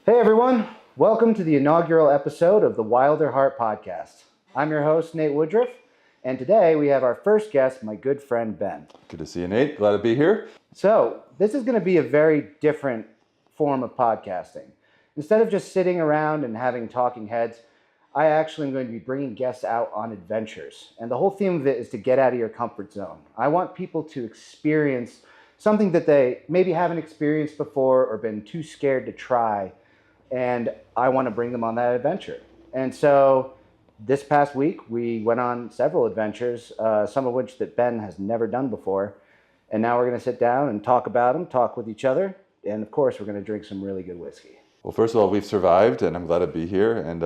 Hey everyone, welcome to the inaugural episode of the Wilder Heart Podcast. I'm your host, Nate Woodruff, and today we have our first guest, my good friend Ben. Good to see you, Nate. Glad to be here. So, this is going to be a very different form of podcasting. Instead of just sitting around and having talking heads, I actually am going to be bringing guests out on adventures. And the whole theme of it is to get out of your comfort zone. I want people to experience something that they maybe haven't experienced before or been too scared to try. And I want to bring them on that adventure. And so this past week, we went on several adventures, some of which that Ben has never done before. And now we're going to sit down and talk about them, talk with each other. And of course, we're going to drink some really good whiskey. Well, first of all, we've survived, and I'm glad to be here. And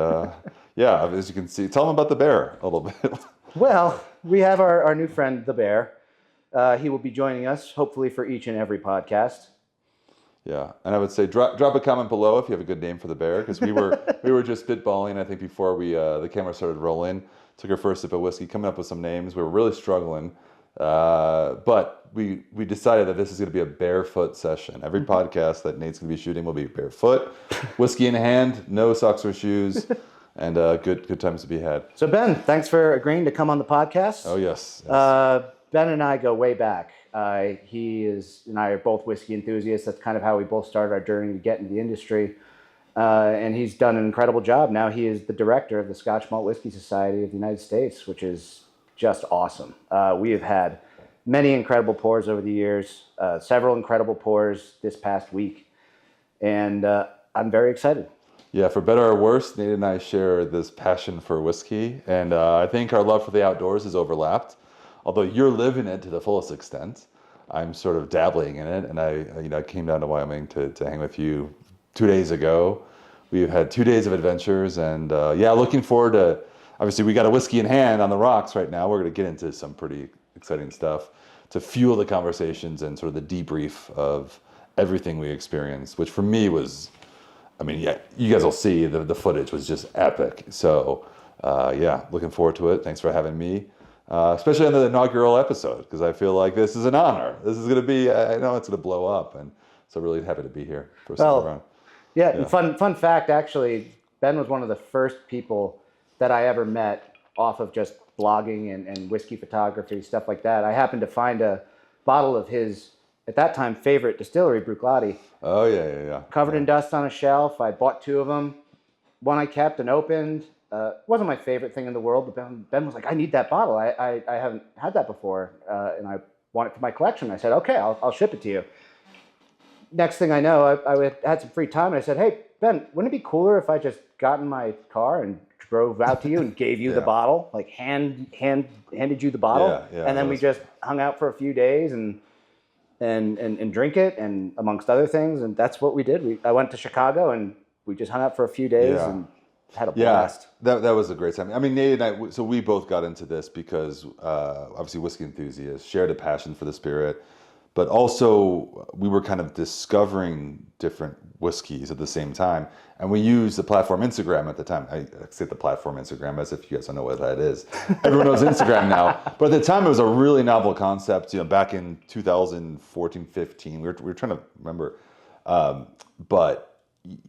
yeah, as you can see, tell them about the bear a little bit. Well, we have our new friend, the bear. He will be joining us, hopefully, for each and every podcast. Yeah, and I would say drop a comment below if you have a good name for the bear, because we were just spitballing. I think before the camera started rolling, took our first sip of whiskey, coming up with some names. We were really struggling, but we decided that this is going to be a barefoot session. Every podcast that Nate's going to be shooting will be barefoot, whiskey in hand, no socks or shoes, and good times to be had. So Ben, thanks for agreeing to come on the podcast. Oh yes. Ben and I go way back. He and I are both whiskey enthusiasts. That's kind of how we both started our journey to get into the industry. And he's done an incredible job. Now he is the director of the Scotch Malt Whiskey Society of the United States, which is just awesome. We have had many incredible pours over the years, several incredible pours this past week. And I'm very excited. Yeah, for better or worse, Nate and I share this passion for whiskey. And I think our love for the outdoors is overlapped. Although you're living it to the fullest extent, I'm sort of dabbling in it. And I came down to Wyoming to hang with you 2 days ago. We've had 2 days of adventures, and looking forward to. Obviously, we got a whiskey in hand on the rocks right now. We're going to get into some pretty exciting stuff to fuel the conversations and sort of the debrief of everything we experienced, which for me was, you guys will see the footage was just epic. So looking forward to it. Thanks for having me. Especially on the inaugural episode, because I feel like this is an honor. This is going to be, I know it's going to blow up, and so really happy to be here for a second round. Yeah, and fun fact, actually, Ben was one of the first people that I ever met off of just blogging and whiskey photography, stuff like that. I happened to find a bottle of his, at that time, favorite distillery, Bruichladdich. Oh, yeah. Covered in dust on a shelf. I bought 2 of them. One I kept and opened. Wasn't my favorite thing in the world, but Ben was like, I need that bottle. I haven't had that before, and I want it for my collection. I said, okay, I'll ship it to you. Next thing I know, I had some free time, and I said, hey, Ben, wouldn't it be cooler if I just got in my car and drove out to you and gave you the bottle, like handed you the bottle, and then we just hung out for a few days and drink it, and amongst other things, and that's what we did. I went to Chicago, and we just hung out for a few days and had a blast. Yeah, that was a great time. I mean, Nate and I, so we both got into this because obviously whiskey enthusiasts, shared a passion for the spirit, but also we were kind of discovering different whiskeys at the same time. And we used the platform Instagram at the time. I say the platform Instagram as if you guys don't know what that is. Everyone knows Instagram now. But at the time, it was a really novel concept. Back in 2014, 15, we were trying to remember. But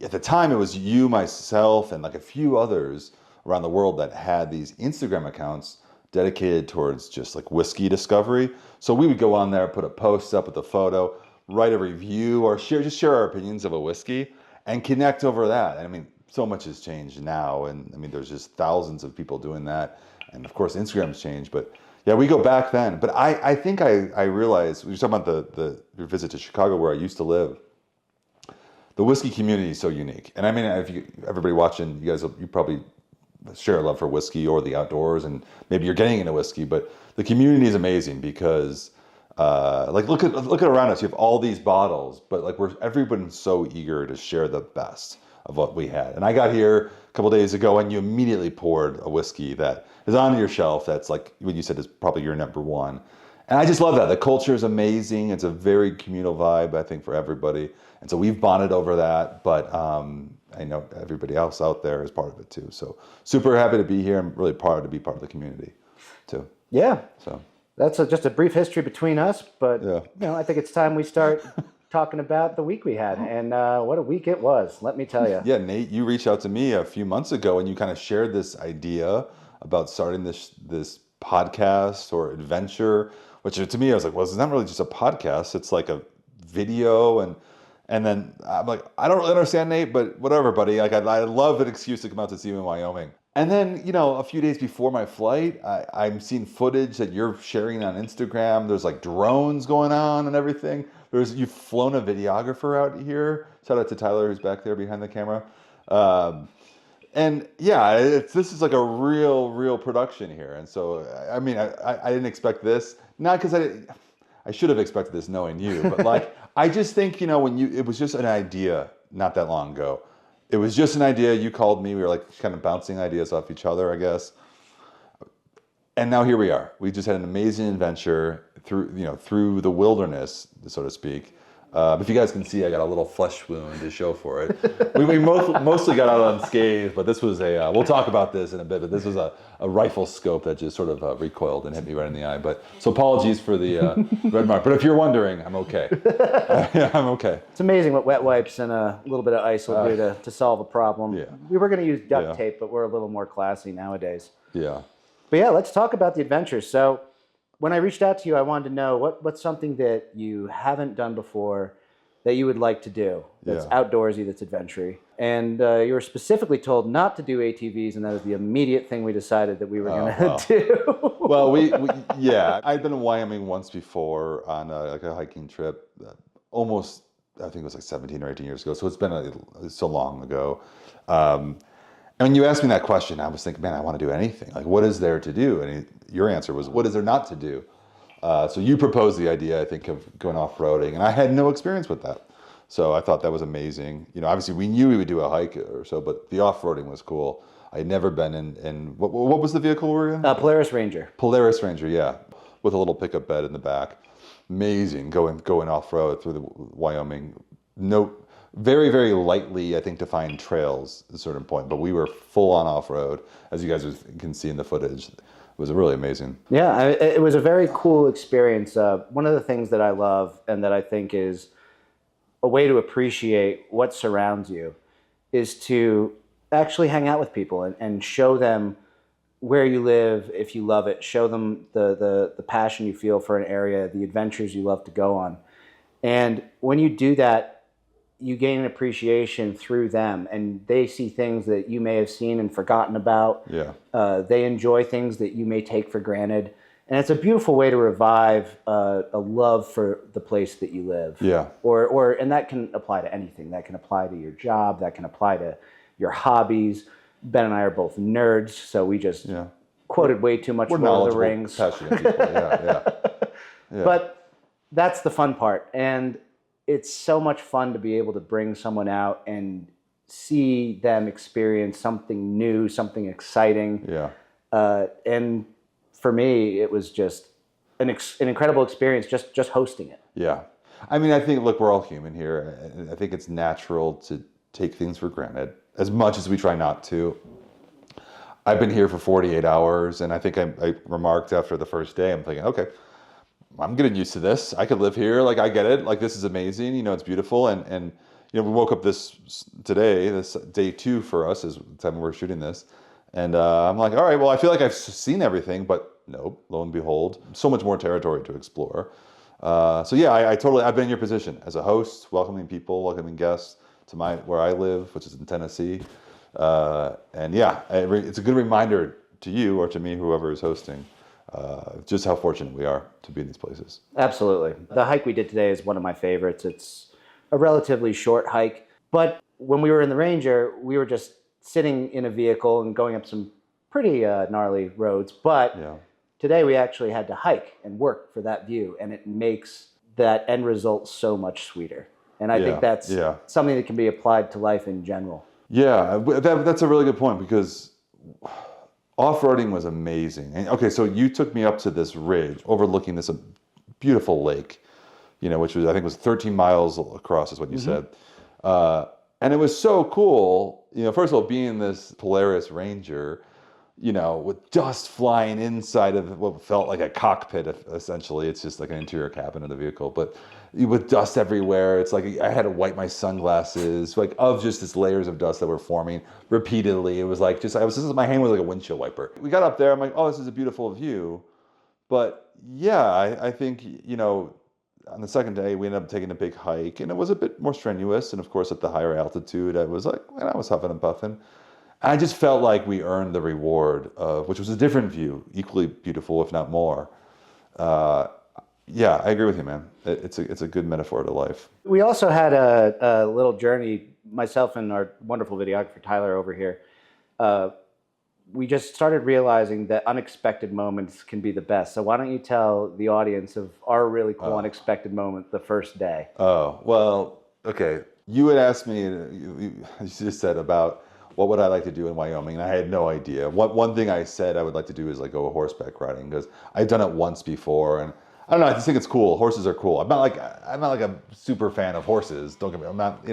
at the time, it was you, myself, and like a few others around the world that had these Instagram accounts dedicated towards just like whiskey discovery. So we would go on there, put a post up with a photo, write a review, or share our opinions of a whiskey and connect over that. And I mean, so much has changed now. And I mean, there's just thousands of people doing that. And of course, Instagram's changed. But yeah, we go back then. But I think I realized, we were talking about your visit to Chicago where I used to live. The whiskey community is so unique. And I mean, everybody watching, you probably share a love for whiskey or the outdoors, and maybe you're getting into whiskey, but the community is amazing because look at around us. You have all these bottles, but like everyone's so eager to share the best of what we had. And I got here a couple days ago, and you immediately poured a whiskey that is on your shelf. That's like what you said is probably your number one. And I just love that. The culture is amazing. It's a very communal vibe, I think, for everybody. And so we've bonded over that, but I know everybody else out there is part of it too. So super happy to be here. I'm really proud to be part of the community too. Yeah. So that's just a brief history between us, but I think it's time we start talking about the week we had. And what a week it was, let me tell you. Yeah, Nate, you reached out to me a few months ago and you kind of shared this idea about starting this podcast or adventure, which to me I was like, well, it's not really just a podcast. It's like a video and then I'm like, I don't really understand, Nate, but whatever, buddy. Like I love an excuse to come out to see you in Wyoming. And then, a few days before my flight, I'm seeing footage that you're sharing on Instagram. There's like drones going on and everything. You've flown a videographer out here. Shout out to Tyler, who's back there behind the camera. And yeah, this is like a real production here. And so, I mean, I didn't expect this. Not because I should have expected this knowing you, but like, I just think, it was just an idea not that long ago. It was just an idea. You called me. We were like kind of bouncing ideas off each other, I guess. And now here we are. We just had an amazing adventure through the wilderness, so to speak. If you guys can see, I got a little flesh wound to show for it. We mostly got out unscathed, but this was we'll talk about this in a bit, but this was a rifle scope that just sort of recoiled and hit me right in the eye. So apologies for the red mark. But if you're wondering, I'm okay. I'm okay. It's amazing what wet wipes and a little bit of ice will do to solve a problem. Yeah. We were going to use duct tape, but we're a little more classy nowadays. Yeah. But yeah, let's talk about the adventures. So when I reached out to you, I wanted to know what's something that you haven't done before that you would like to do that's outdoorsy, that's adventure-y. And you were specifically told not to do ATVs, and that was the immediate thing we decided that we were going to do. Well, I'd been in Wyoming once before on a hiking trip, almost, I think it was like 17 or 18 years ago. So it's been so long ago. And when you asked me that question, I was thinking, man, I want to do anything. Like, what is there to do? And your answer was, what is there not to do? So you proposed the idea, I think, of going off-roading, and I had no experience with that. So I thought that was amazing. Obviously we knew we would do a hike or so, but the off-roading was cool. I had never been in what was the vehicle we were in? Polaris Ranger. Polaris Ranger, yeah, with a little pickup bed in the back. Amazing, going off-road through the Wyoming. Very, very lightly, I think, defined trails at a certain point, but we were full on off-road, as you guys can see in the footage. It was really amazing. Yeah, it was a very cool experience. One of the things that I love and that I think is a way to appreciate what surrounds you is to actually hang out with people and show them where you live, if you love it, show them the passion you feel for an area, the adventures you love to go on. And when you do that, you gain an appreciation through them, and they see things that you may have seen and forgotten about. Yeah. They enjoy things that you may take for granted. And it's a beautiful way to revive a love for the place that you live. Yeah. And that can apply to anything. That can apply to your job. That can apply to your hobbies. Ben and I are both nerds, so we just quoted way too much Lord of the Rings. Passionate people. Yeah. But that's the fun part. And it's so much fun to be able to bring someone out and see them experience something new, something exciting. Yeah. And for me, it was just an incredible experience just hosting it. Yeah. I mean, I think, look, we're all human here. I think it's natural to take things for granted, as much as we try not to. I've been here for 48 hours, and I think I remarked after the first day, I'm thinking, okay, I'm getting used to this. I could live here. Like, I get it. Like, this is amazing. It's beautiful. And we woke up this day 2 for us is the time we're shooting this. And I'm like, all right, well, I feel like I've seen everything, but nope, lo and behold, so much more territory to explore. So yeah, I've been in your position as a host, welcoming people, welcoming guests to where I live, which is in Tennessee. And yeah, it's a good reminder to you or to me, whoever is hosting, just how fortunate we are to be in these places. Absolutely. The hike we did today is one of my favorites. It's a relatively short hike, but when we were in the Ranger, we were just sitting in a vehicle and going up some pretty gnarly roads. But today we actually had to hike and work for that view, and it makes that end result so much sweeter. And I think that's something that can be applied to life in general. Yeah, that's a really good point, because off-roading was amazing. And okay, so you took me up to this ridge overlooking this beautiful lake, which was, I think, was 13 miles across, is what you said. And it was so cool, first of all, being this Polaris Ranger, with dust flying inside of what felt like a cockpit, essentially. It's just like an interior cabin of the vehicle. But with dust everywhere. It's like I had to wipe my sunglasses, like of just this layers of dust that were forming repeatedly. It was like my hand was like a windshield wiper. We got up there, I'm like, oh, this is a beautiful view. But yeah, I think, on the second day, we ended up taking a big hike, and it was a bit more strenuous. And of course, at the higher altitude, I was like, I was huffing and puffing. I just felt like we earned the reward of, which was a different view, equally beautiful, if not more. Yeah, I agree with you, man. It's a good metaphor to life. We also had a little journey, myself and our wonderful videographer, Tyler, over here. We just started realizing that unexpected moments can be the best. So why don't you tell the audience of our really cool unexpected moment the first day? Oh, well, okay. You had asked me, you just said about what would I like to do in Wyoming, and I had no idea. One thing I said I would like to do is like go horseback riding, because I'd done it once before, and I don't know, I just think it's cool. Horses are cool. I'm not like a super fan of horses. Don't get me. I'm not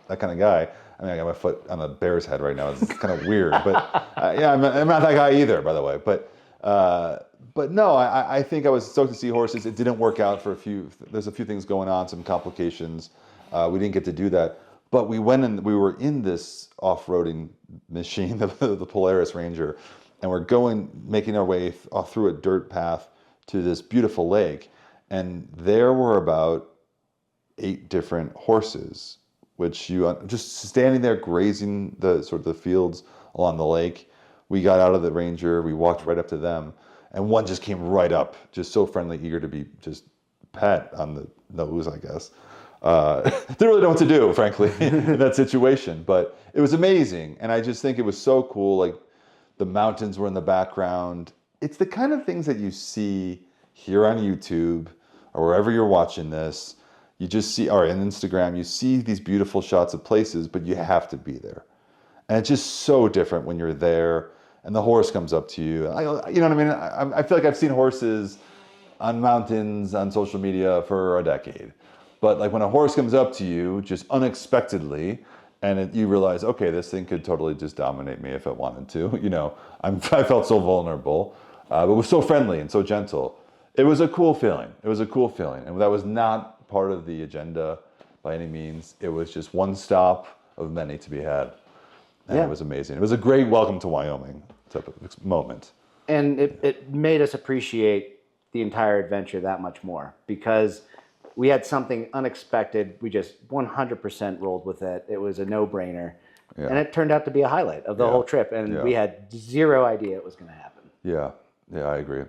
that kind of guy. I mean, I got my foot on a bear's head right now. It's kind of weird, but yeah, I'm not that guy either, by the way. But no, I think I was stoked to see horses. It didn't work out for there's a few things going on, some complications. We didn't get to do that. But we went and we were in this off-roading machine, the Polaris Ranger, and we're making our way through a dirt path to this beautiful lake. And there were about 8 different horses, which just standing there grazing the sort of the fields along the lake. We got out of the Ranger, we walked right up to them, and one just came right up, just so friendly, eager to be just pet on the nose, I guess. Didn't really know what to do, frankly, in that situation, but it was amazing. And I just think it was so cool. Like, the mountains were in the background. It's the kind of things that you see here on YouTube or wherever you're watching this. You just see, or on Instagram, you see these beautiful shots of places, but you have to be there. And it's just so different when you're there and the horse comes up to you. You know what I mean? I feel like I've seen horses on mountains on social media for a decade. But like when a horse comes up to you just unexpectedly, and you realize, okay, this thing could totally just dominate me if it wanted to. I felt so vulnerable, but it was so friendly and so gentle. It was a cool feeling. And that was not part of the agenda by any means. It was just one stop of many to be had. And It was amazing. It was a great welcome to Wyoming type of moment. And it made us appreciate the entire adventure that much more, because we had something unexpected. We just 100% rolled with it. It was a no-brainer. Yeah. And it turned out to be a highlight of the whole trip. And we had zero idea it was going to happen. Yeah, I agree.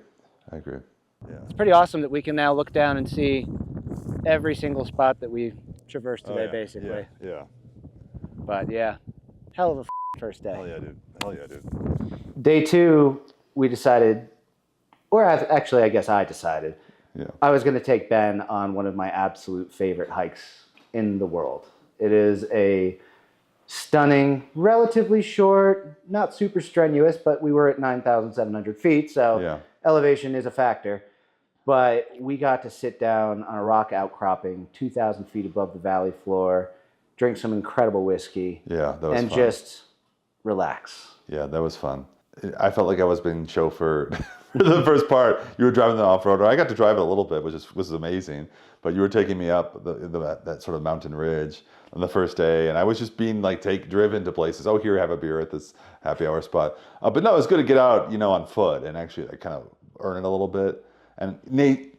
Yeah. It's pretty awesome that we can now look down and see every single spot that we traversed today, basically. Yeah. But yeah, hell of a first day. Hell yeah, dude. Day 2, we decided, or actually, I guess I decided, I was going to take Ben on one of my absolute favorite hikes in the world. It is a stunning, relatively short, not super strenuous, but we were at 9,700 feet, so elevation is a factor. But we got to sit down on a rock outcropping 2,000 feet above the valley floor, drink some incredible whiskey, and just relax. Yeah, that was fun. I felt like I was being chauffeured. For the first part, you were driving the off-roader. I got to drive it a little bit, which was amazing. But you were taking me up that sort of mountain ridge on the first day, and I was just being like driven to places. Oh, here, have a beer at this happy hour spot. But no, it was good to get out, on foot and actually kind of earn it a little bit. And Nate,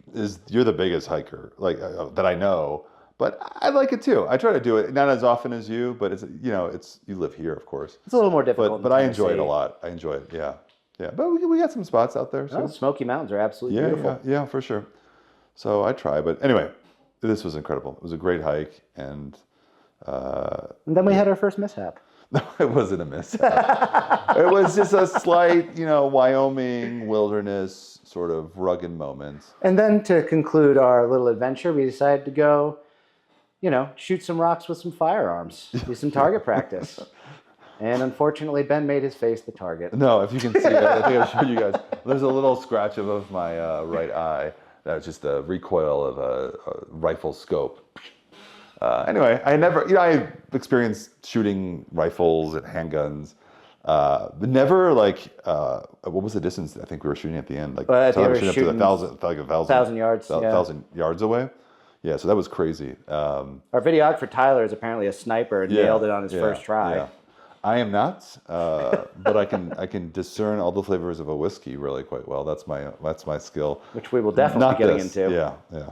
you're the biggest hiker that I know, but I like it too. I try to do it, not as often as you, but it's you live here, of course. It's a little more difficult. But I enjoy it a lot. I enjoy it. Yeah. But we got some spots out there. So. Smoky Mountains are absolutely beautiful. Yeah, for sure. So I try, but anyway, this was incredible. It was a great hike, and then we had our first mishap. No, it wasn't a mishap. It was just a slight, Wyoming wilderness sort of rugged moment. And then to conclude our little adventure, we decided to go, shoot some rocks with some firearms, do some target practice. And unfortunately, Ben made his face the target. No, if you can see it, I think I've showed you guys. There's a little scratch above my right eye. That was just the recoil of a rifle scope. Anyway, I experienced shooting rifles and handguns, but never what was the distance? I think we were shooting at the end. At the end we were shooting 1,000 yards. 1,000 yards away. Yeah, so that was crazy. Our videographer Tyler is apparently a sniper and nailed it on his first try. Yeah. I am not, but I can discern all the flavors of a whiskey really quite well. That's my skill. Which we will definitely Not be getting this. into. Yeah.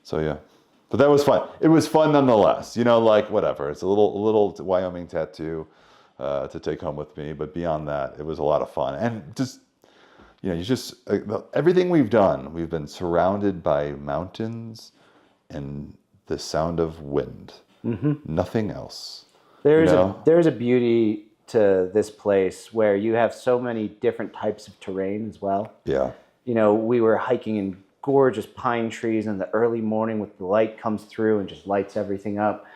So yeah, but that was fun. It was fun nonetheless. Like whatever. It's a little Wyoming tattoo to take home with me. But beyond that, it was a lot of fun. And just everything we've done, we've been surrounded by mountains and the sound of wind. Nothing else. There's a beauty to this place where you have so many different types of terrain as well. Yeah. We were hiking in gorgeous pine trees in the early morning with the light comes through and just lights everything up.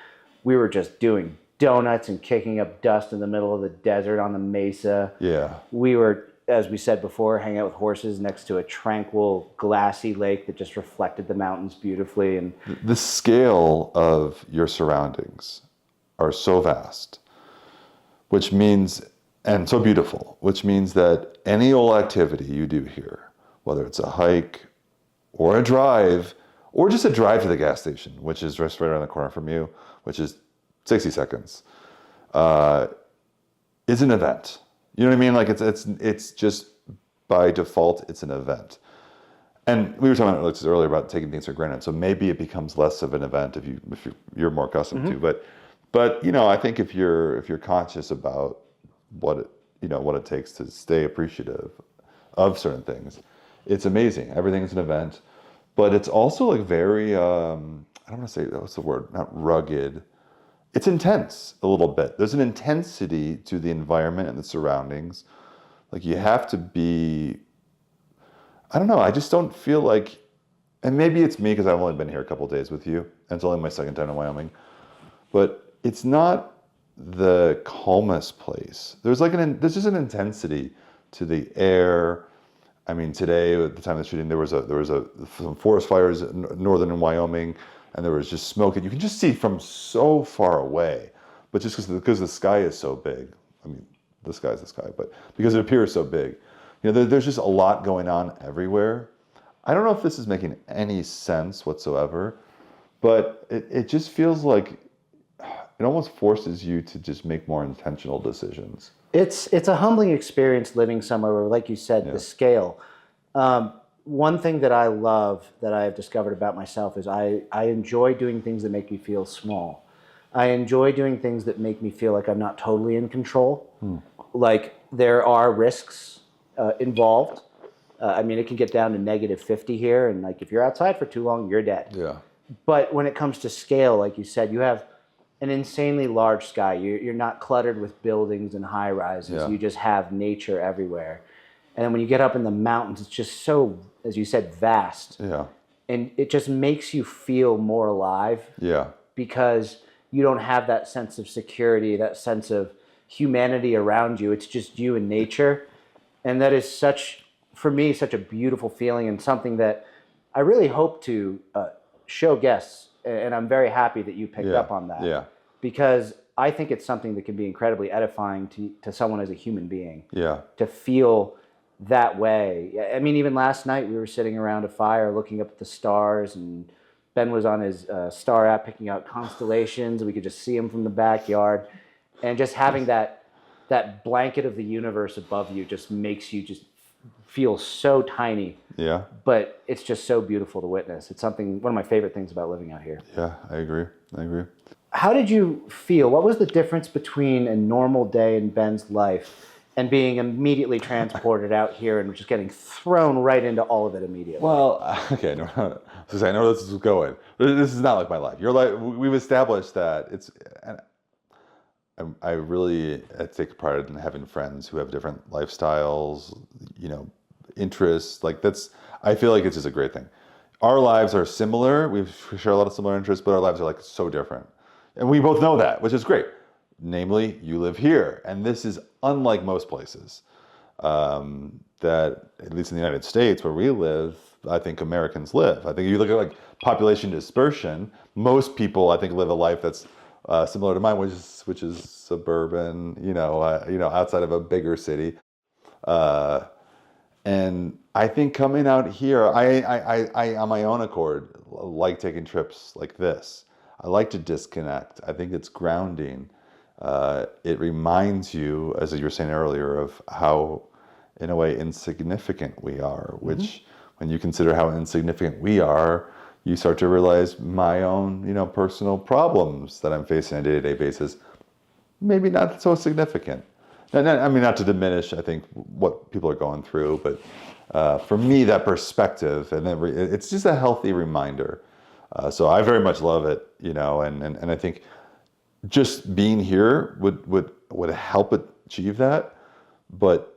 We were just doing donuts and kicking up dust in the middle of the desert on the mesa. Yeah. We were, as we said before, hanging out with horses next to a tranquil, glassy lake that just reflected the mountains beautifully. And the scale of your surroundings are so vast, and so beautiful, which means that any old activity you do here, whether it's a hike or a drive, or just a drive to the gas station, which is just right around the corner from you, which is 60 seconds, is an event. You know what I mean? Like it's just by default, it's an event. And we were talking about earlier about taking things for granted. So maybe it becomes less of an event if you're more accustomed to. But I think if you're conscious about what it takes to stay appreciative of certain things, it's amazing. Everything's an event, but it's also like very I don't want to say, what's the word? Not rugged. It's intense a little bit. There's an intensity to the environment and the surroundings. Like you have to be. I don't know. I just don't feel like, and maybe it's me because I've only been here a couple of days with you, and it's only my second time in Wyoming, but it's not the calmest place. There's just an intensity to the air. I mean, today at the time of the shooting, there was some forest fires in northern Wyoming, and there was just smoke, and you can just see from so far away. But just because the sky is so big, I mean, the sky is the sky, but because it appears so big, there's just a lot going on everywhere. I don't know if this is making any sense whatsoever, but it just feels like it almost forces you to just make more intentional decisions. It's a humbling experience living somewhere where, like you said, the scale. One thing that I love that I have discovered about myself is I enjoy doing things that make me feel small. I enjoy doing things that make me feel like I'm not totally in control. Like there are risks involved. I mean, it can get down to -50 here, and like if you're outside for too long, you're dead. Yeah. But when it comes to scale, like you said, you have an insanely large sky. You're not cluttered with buildings and high rises. Yeah. You just have nature everywhere. And then when you get up in the mountains, it's just so, as you said, vast. Yeah. And it just makes you feel more alive. Yeah. Because you don't have that sense of security, that sense of humanity around you. It's just you and nature. And that is for me, such a beautiful feeling, and something that I really hope to show guests. And I'm very happy that you picked up on that. Yeah. Because I think it's something that can be incredibly edifying to someone as a human being. Yeah. To feel that way. I mean, even last night we were sitting around a fire looking up at the stars, and Ben was on his star app picking out constellations. We could just see them from the backyard. And just having that blanket of the universe above you just makes you just feel so tiny. Yeah. But it's just so beautiful to witness. It's one of my favorite things about living out here. Yeah, I agree. How did you feel? What was the difference between a normal day in Ben's life and being immediately transported out here and just getting thrown right into all of it immediately? Well, okay, no, I know where this is going. This is not like my life. Your life, we've established that it's. I really take pride in having friends who have different lifestyles, interests. Like I feel like it's just a great thing. Our lives are similar. We share a lot of similar interests, but our lives are like so different. And we both know that, which is great. Namely, you live here. And this is unlike most places that, at least in the United States where we live, I think Americans live. I think if you look at like population dispersion, most people, I think, live a life that's similar to mine, which is suburban, outside of a bigger city. And I think coming out here, I on my own accord, like taking trips like this. I like to disconnect. I think it's grounding. It reminds you, as you were saying earlier, of how, in a way, insignificant we are, which when you consider how insignificant we are, you start to realize my own, personal problems that I'm facing on a day-to-day basis, maybe not so significant. And I mean, not to diminish, I think, what people are going through, but for me, that perspective, and it's just a healthy reminder. So I very much love it, and I think just being here would help achieve that. But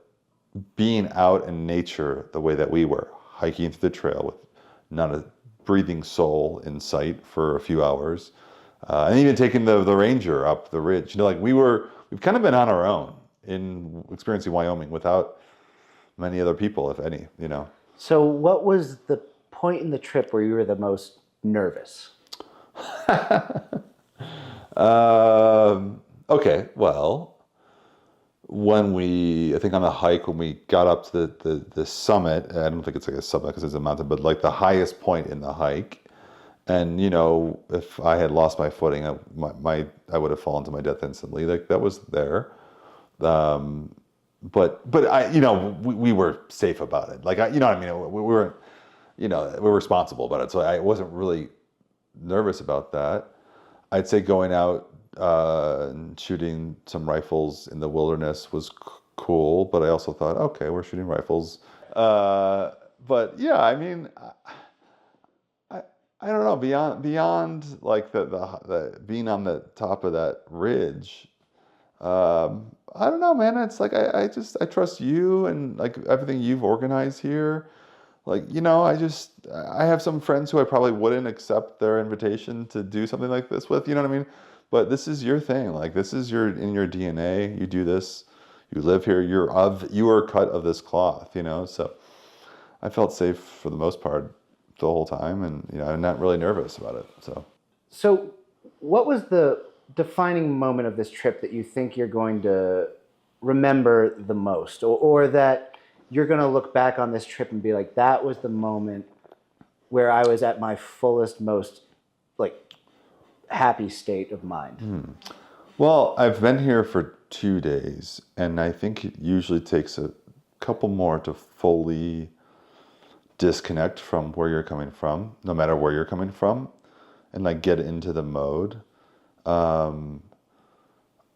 being out in nature the way that we were, hiking through the trail with not a breathing soul in sight for a few hours, and even taking the ranger up the ridge, like we've kind of been on our own in experiencing Wyoming without many other people, if any. So, what was the point in the trip where you were the most nervous? Okay, well, I think on the hike, when we got up to the summit, I don't think it's like a summit because it's a mountain, but like the highest point in the hike. And, if I had lost my footing, I would have fallen to my death instantly. Like that was there. But we were safe about it. Like, what I mean? We weren't, we're responsible about it. So I wasn't really nervous about that. I'd say going out and shooting some rifles in the wilderness was cool, but I also thought, okay, we're shooting rifles. But yeah, I mean, I don't know, beyond like the being on the top of that ridge. I don't know, man. It's like I trust you and like everything you've organized here. Like, I have some friends who I probably wouldn't accept their invitation to do something like this with, you know what I mean? But this is your thing. Like, this is in your DNA. You do this. You live here. You are cut of this cloth, So I felt safe for the most part the whole time, and I'm not really nervous about it. So, what was the defining moment of this trip that you think you're going to remember the most, or that you're going to look back on this trip and be like, that was the moment where I was at my fullest, most like happy state of mind? Well, I've been here for 2 days, and I think it usually takes a couple more to fully disconnect from where you're coming from, no matter where you're coming from, and like get into the mode.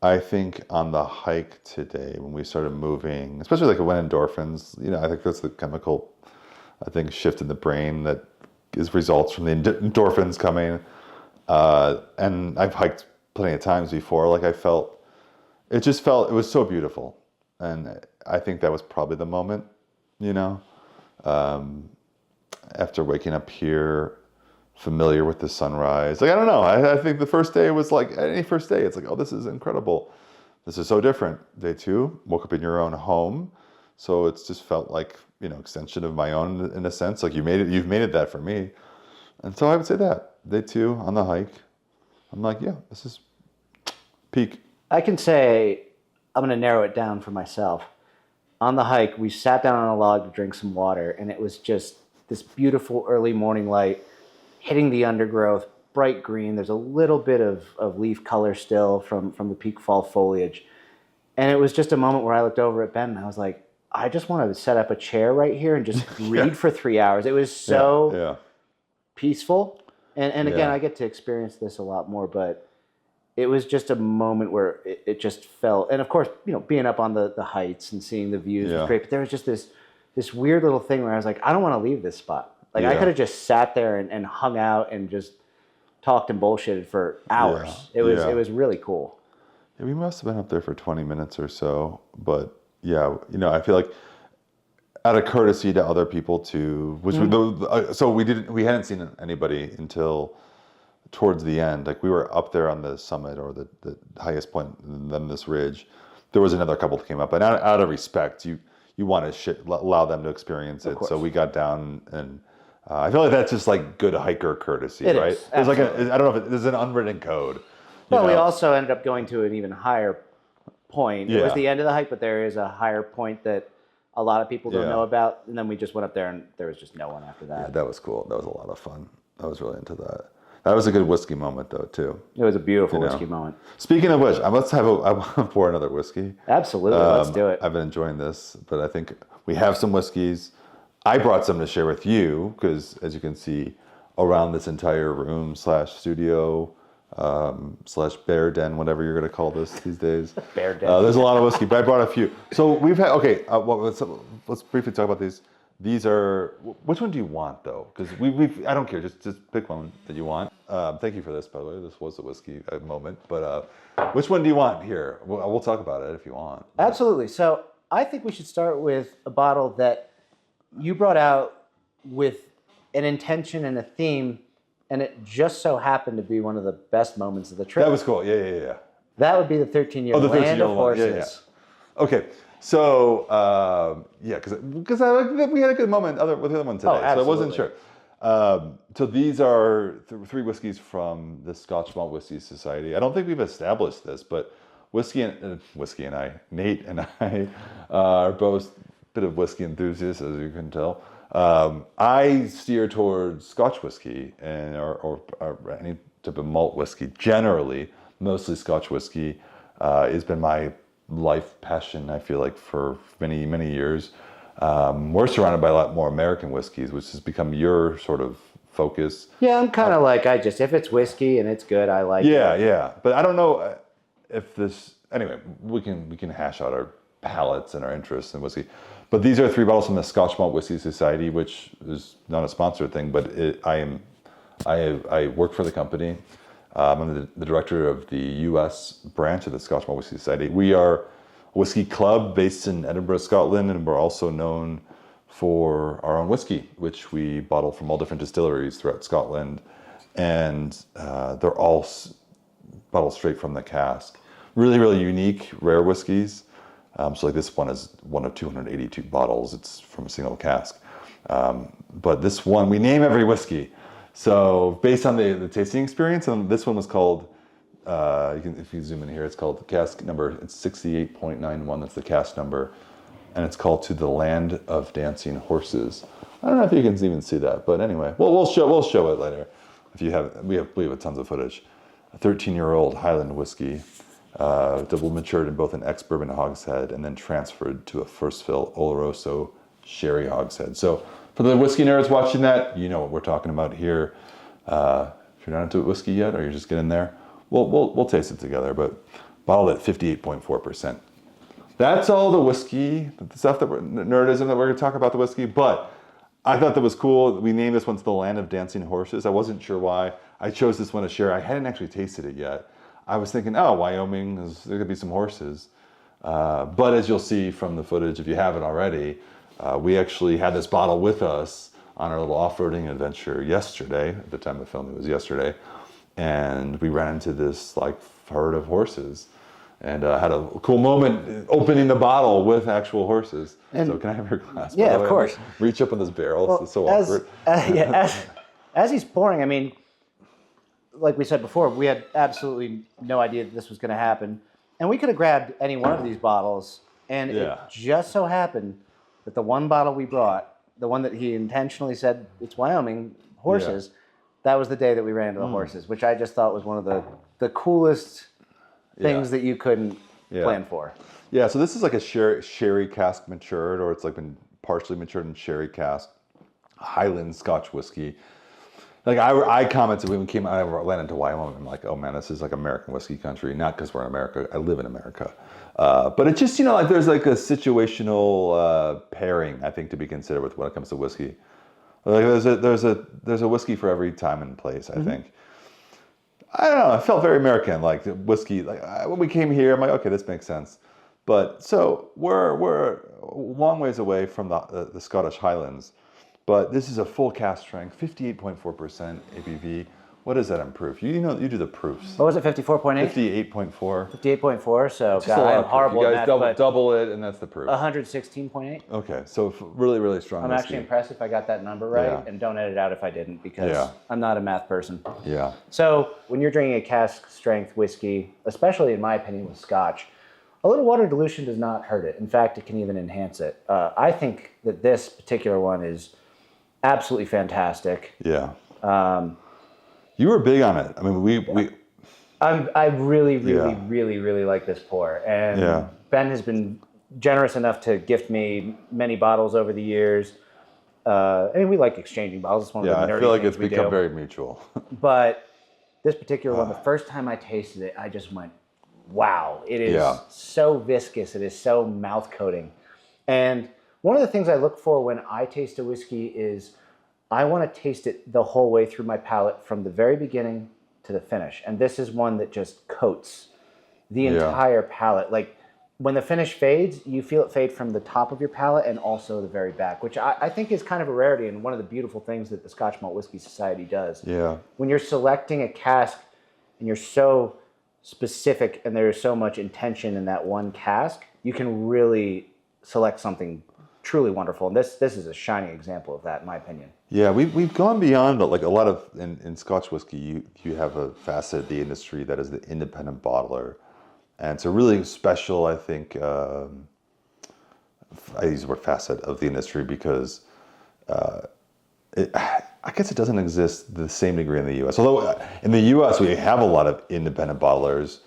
I think on the hike today, when we started moving, especially like when endorphins, I think that's the chemical, shift in the brain that results from the endorphins coming. And I've hiked plenty of times before. Like it was so beautiful. And I think that was probably the moment, after waking up here, familiar with the sunrise. Like, I don't know. I think the first day was like, any first day, it's like, oh, this is incredible. This is so different. Day 2, woke up in your own home. So it's just felt like, extension of my own in a sense. Like you've made it that for me. And so I would say that. Day 2 on the hike, I'm like, yeah, this is peak. I can say, I'm going to narrow it down for myself. On the hike, we sat down on a log to drink some water, and it was just this beautiful early morning light hitting the undergrowth, bright green. There's a little bit of leaf color still from the peak fall foliage. And it was just a moment where I looked over at Ben and I was like, I just want to set up a chair right here and just read for 3 hours. It was so peaceful. And again, I get to experience this a lot more, but it was just a moment where it just felt, and of course, being up on the heights and seeing the views was great, but there was just this weird little thing where I was like, I don't want to leave this spot. Like I could have just sat there and hung out and just talked and bullshitted for hours. It was really cool. Yeah, we must have been up there for 20 minutes or so, but I feel like out of courtesy to other people too, which so we hadn't seen anybody until towards the end. Like we were up there on the summit or the highest point, and then this ridge. There was another couple that came up, and out of respect, you want to allow them to experience it. So we got down and. I feel like that's just like good hiker courtesy, right? Is, there's like I don't know if there's an unwritten code. Well, we also ended up going to an even higher point. It was the end of the hike, but there is a higher point that a lot of people don't Yeah. know about. And then we just went up there and there was just no one after Yeah, that. that was cool. That was a lot of fun. I was really into that. That was a good whiskey moment, though, too. It was a beautiful You know. whiskey moment. Speaking of which, I want to pour another whiskey. Absolutely. Let's do it. I've been enjoying this, but I think we have some whiskeys. I brought some to share with you because, as you can see, around this entire room / studio / bear den, whatever you're going to call this these days. Bear den. There's a lot of whiskey, but I brought a few. So we've had, okay, let's briefly talk about these. These are, which one do you want though? Because I don't care, just pick one that you want. Thank you for this, by the way. This was a whiskey moment, but which one do you want here? We'll talk about it if you want. Absolutely. So I think we should start with a bottle that you brought out with an intention and a theme, and it just so happened to be one of the best moments of the trip. That was cool. Yeah. That would be the 13-year the Land of 13-year-old one. Horses. Yeah. Okay. So, because we had a good moment with the other one today, so I wasn't sure. So these are three whiskeys from the Scotch Malt Whiskey Society. I don't think we've established this, but Nate and I are both a bit of whiskey enthusiasts, as you can tell. I steer towards Scotch whiskey or any type of malt whiskey. Generally, mostly Scotch whiskey has been my life passion, I feel like, for many, many years. We're surrounded by a lot more American whiskeys, which has become your sort of focus. Yeah, I'm kind of like, if it's whiskey and it's good, I like it. Yeah. But I don't know if this, anyway, we can hash out our palates and our interests in whiskey. But these are three bottles from the Scotch Malt Whiskey Society, which is not a sponsored thing, but I work for the company. I'm the director of the U.S. branch of the Scotch Malt Whiskey Society. We are a whiskey club based in Edinburgh, Scotland, and we're also known for our own whiskey, which we bottle from all different distilleries throughout Scotland. And they're all bottled straight from the cask. Really, really unique, rare whiskeys. So like this one is one of 282 bottles. It's from a single cask. But this one, we name every whiskey. So based on the tasting experience, and this one was called, if you zoom in here, it's called the cask number, it's 68.91, that's the cask number. And it's called To the Land of Dancing Horses. I don't know if you can even see that, but anyway, we'll show it later. If you have, we have tons of footage. A 13-year-old Highland whiskey, double matured in both an ex-bourbon hogshead and then transferred to a first fill Oloroso sherry hogshead. So for the whiskey nerds watching that, you know what we're talking about here. If you're not into whiskey yet, or you're just getting there, we'll taste it together. But bottled at 58.4%. That's all the whiskey, the stuff nerdism that we're going to talk about the whiskey. But I thought that was cool. We named this one to the Land of Dancing Horses. I wasn't sure why. I chose this one to share. I hadn't actually tasted it yet. I was thinking, Wyoming, there could be some horses. But as you'll see from the footage, if you haven't already, we actually had this bottle with us on our little off-roading adventure yesterday. At the time of filming, it was yesterday. And we ran into this herd of horses and had a cool moment opening the bottle with actual horses. And so can I have your glass? Yeah, of course. Reach up in this barrel. Well, it's so awkward. As he's pouring, I mean, like we said before, we had absolutely no idea that this was going to happen. And we could have grabbed any one of these bottles. And it just so happened that the one bottle we brought, the one that he intentionally said, it's Wyoming horses, that was the day that we ran into the horses, which I just thought was one of the coolest things that you couldn't plan for. Yeah, so this is like a sherry cask matured, or it's been partially matured in sherry cask, Highland Scotch whiskey. I commented when I landed to Wyoming, I'm like, oh man, this is like American whiskey country. Not because we're in America, I live in America. But it's just, there's a situational pairing, I think, to be considered with when it comes to whiskey. There's a whiskey for every time and place, I think. I don't know, I felt very American, like whiskey. When we came here, I'm like, okay, this makes sense. But so we're a long ways away from the Scottish Highlands. But this is a full cask strength, 58.4% ABV. What does that improve? You do the proofs. What was it, 54.8? 58.4. 58.4, so God, I am horrible at that. You guys double it, and that's the proof. 116.8. Okay, so really, really strong I'm whiskey. actually impressed if I got that number right, and don't edit out if I didn't, because I'm not a math person. Yeah. So when you're drinking a cask strength whiskey, especially in my opinion with Scotch, a little water dilution does not hurt it. In fact, it can even enhance it. I think that this particular one is absolutely fantastic. Yeah. You were big on it. I mean, I really like this pour. And Ben has been generous enough to gift me many bottles over the years. I mean, we like exchanging bottles. It's one of the nerdy I feel like things it's become very mutual. But this particular one, the first time I tasted it, I just went, wow. It is so viscous. It is so mouth coating. And one of the things I look for when I taste a whiskey is I want to taste it the whole way through my palate from the very beginning to the finish. And this is one that just coats the entire palate. Like when the finish fades, you feel it fade from the top of your palate and also the very back, which I think is kind of a rarity and one of the beautiful things that the Scotch Malt Whiskey Society does. Yeah. When you're selecting a cask and you're so specific and there's so much intention in that one cask, you can really select something truly wonderful. And this is a shining example of that, in my opinion. Yeah, we've gone beyond, like a lot of, in Scotch whiskey, you have a facet of the industry that is the independent bottler. And it's a really special, I think, I use the word facet of the industry because I guess it doesn't exist to the same degree in the U.S. Although in the U.S. we have a lot of independent bottlers.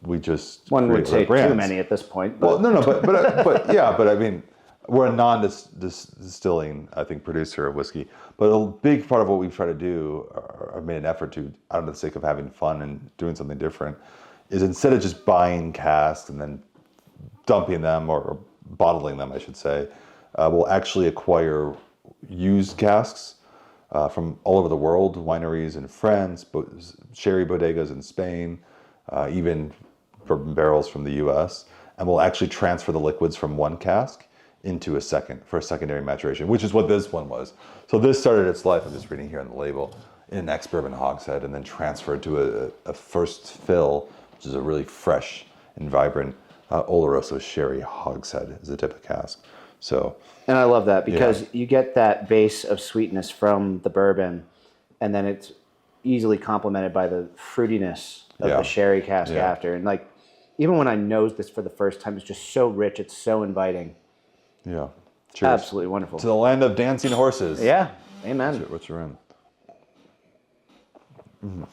We just one would say brands. Too many at this point. But. Well, no, but I mean, we're a non-distilling, I think, producer of whiskey. But a big part of what we try to do, or I've made an effort to, out of the sake of having fun and doing something different, is instead of just buying casks and then dumping them or bottling them, I should say, we'll actually acquire used casks from all over the world, wineries in France, sherry bodegas in Spain, even barrels from the U.S., and we'll actually transfer the liquids from one cask into a secondary maturation, which is what this one was. So this started its life, I'm just reading here on the label, in an ex-bourbon hogshead and then transferred to a first fill, which is a really fresh and vibrant Oloroso sherry hogshead is the type of cask. So, and I love that because you get that base of sweetness from the bourbon, and then it's easily complemented by the fruitiness of the sherry cask after. And like, even when I nosed this for the first time, it's just so rich, it's so inviting. Yeah. Cheers. Absolutely wonderful. To the land of dancing horses. Yeah. Amen. What's your in?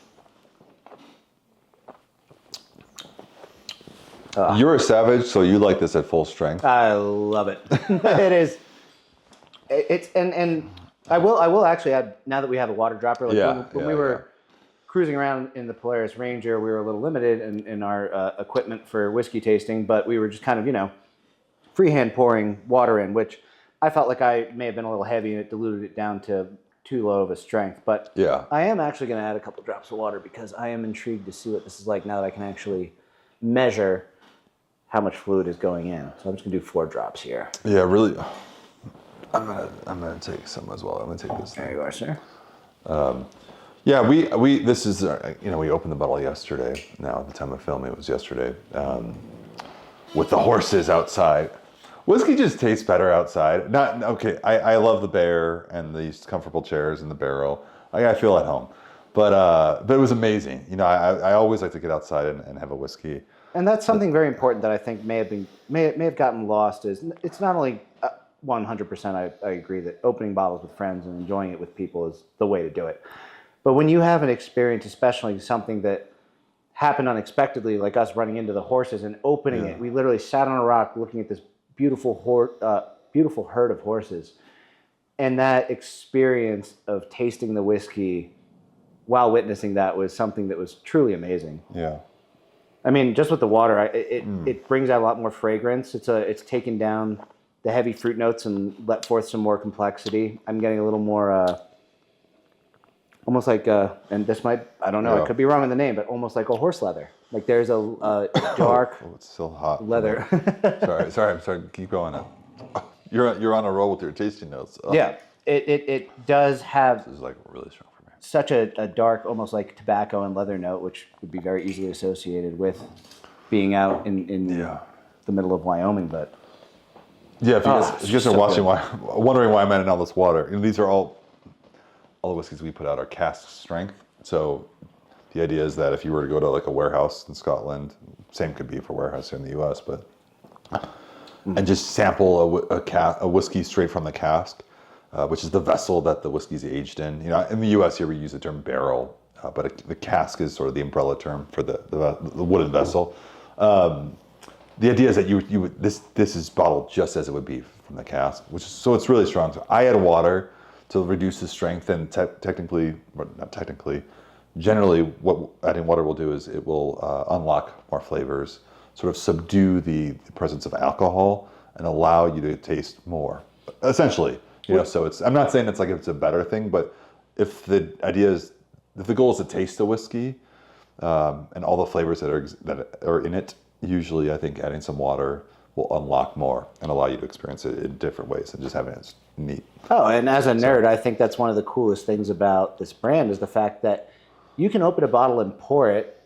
You're a savage, so you like this at full strength. I love it. It is. It's and I will actually add, now that we have a water dropper. Like when we were cruising around in the Polaris Ranger, we were a little limited in our equipment for whiskey tasting, but we were just kind of freehand pouring water in, which I felt like I may have been a little heavy and it diluted it down to too low of a strength. But I am actually going to add a couple drops of water because I am intrigued to see what this is like now that I can actually measure how much fluid is going in. So I'm just going to do 4 drops here. Yeah, really. I'm gonna take some as well. I'm gonna take this. There you are, sir. Yeah, we this is we opened the bottle yesterday. Now at the time of filming, it was yesterday. With the horses outside. Whiskey just tastes better outside. I love the bear and these comfortable chairs in the barrel. I feel at home, but it was amazing. I always like to get outside and have a whiskey. And that's something very important that I think may have gotten lost. Is it's not only 100%. I agree that opening bottles with friends and enjoying it with people is the way to do it. But when you have an experience, especially something that happened unexpectedly, like us running into the horses and opening it, we literally sat on a rock looking at this beautiful herd of horses. And that experience of tasting the whiskey while witnessing that was something that was truly amazing. Yeah. I mean, just with the water, it brings out a lot more fragrance. It's taken down the heavy fruit notes and let forth some more complexity. I'm getting a little more, almost like, and this might, I don't know, I could be wrong in the name, but almost like a horse leather. Like there's a dark it's still hot. leather. sorry. Keep going now. You're on a roll with your tasting notes. Oh. Yeah, it does have. This is like really strong for me. Such a dark, almost like tobacco and leather note, which would be very easily associated with being out in the middle of Wyoming, but. Yeah, if you guys are watching, wondering why I'm adding all this water, these are all the whiskeys we put out are cask strength. So The idea is that if you were to go to like a warehouse in Scotland, same could be for warehouse here in the U.S., but and just sample a whiskey straight from the cask, which is the vessel that the whiskey's aged in. You know, in the U.S. here we use the term barrel, but the cask is sort of the umbrella term for the wooden vessel. The idea is that this is bottled just as it would be from the cask, so it's really strong. So I add water to reduce the strength, and generally what adding water will do is it will unlock more flavors, sort of subdue the presence of alcohol and allow you to taste more. Essentially, you know. So I'm not saying it's a better thing, but if the goal is to taste the whiskey and all the flavors that are in it, usually I think adding some water will unlock more and allow you to experience it in different ways than just having it neat. Oh, and as a nerd, I think that's one of the coolest things about this brand is the fact that you can open a bottle and pour it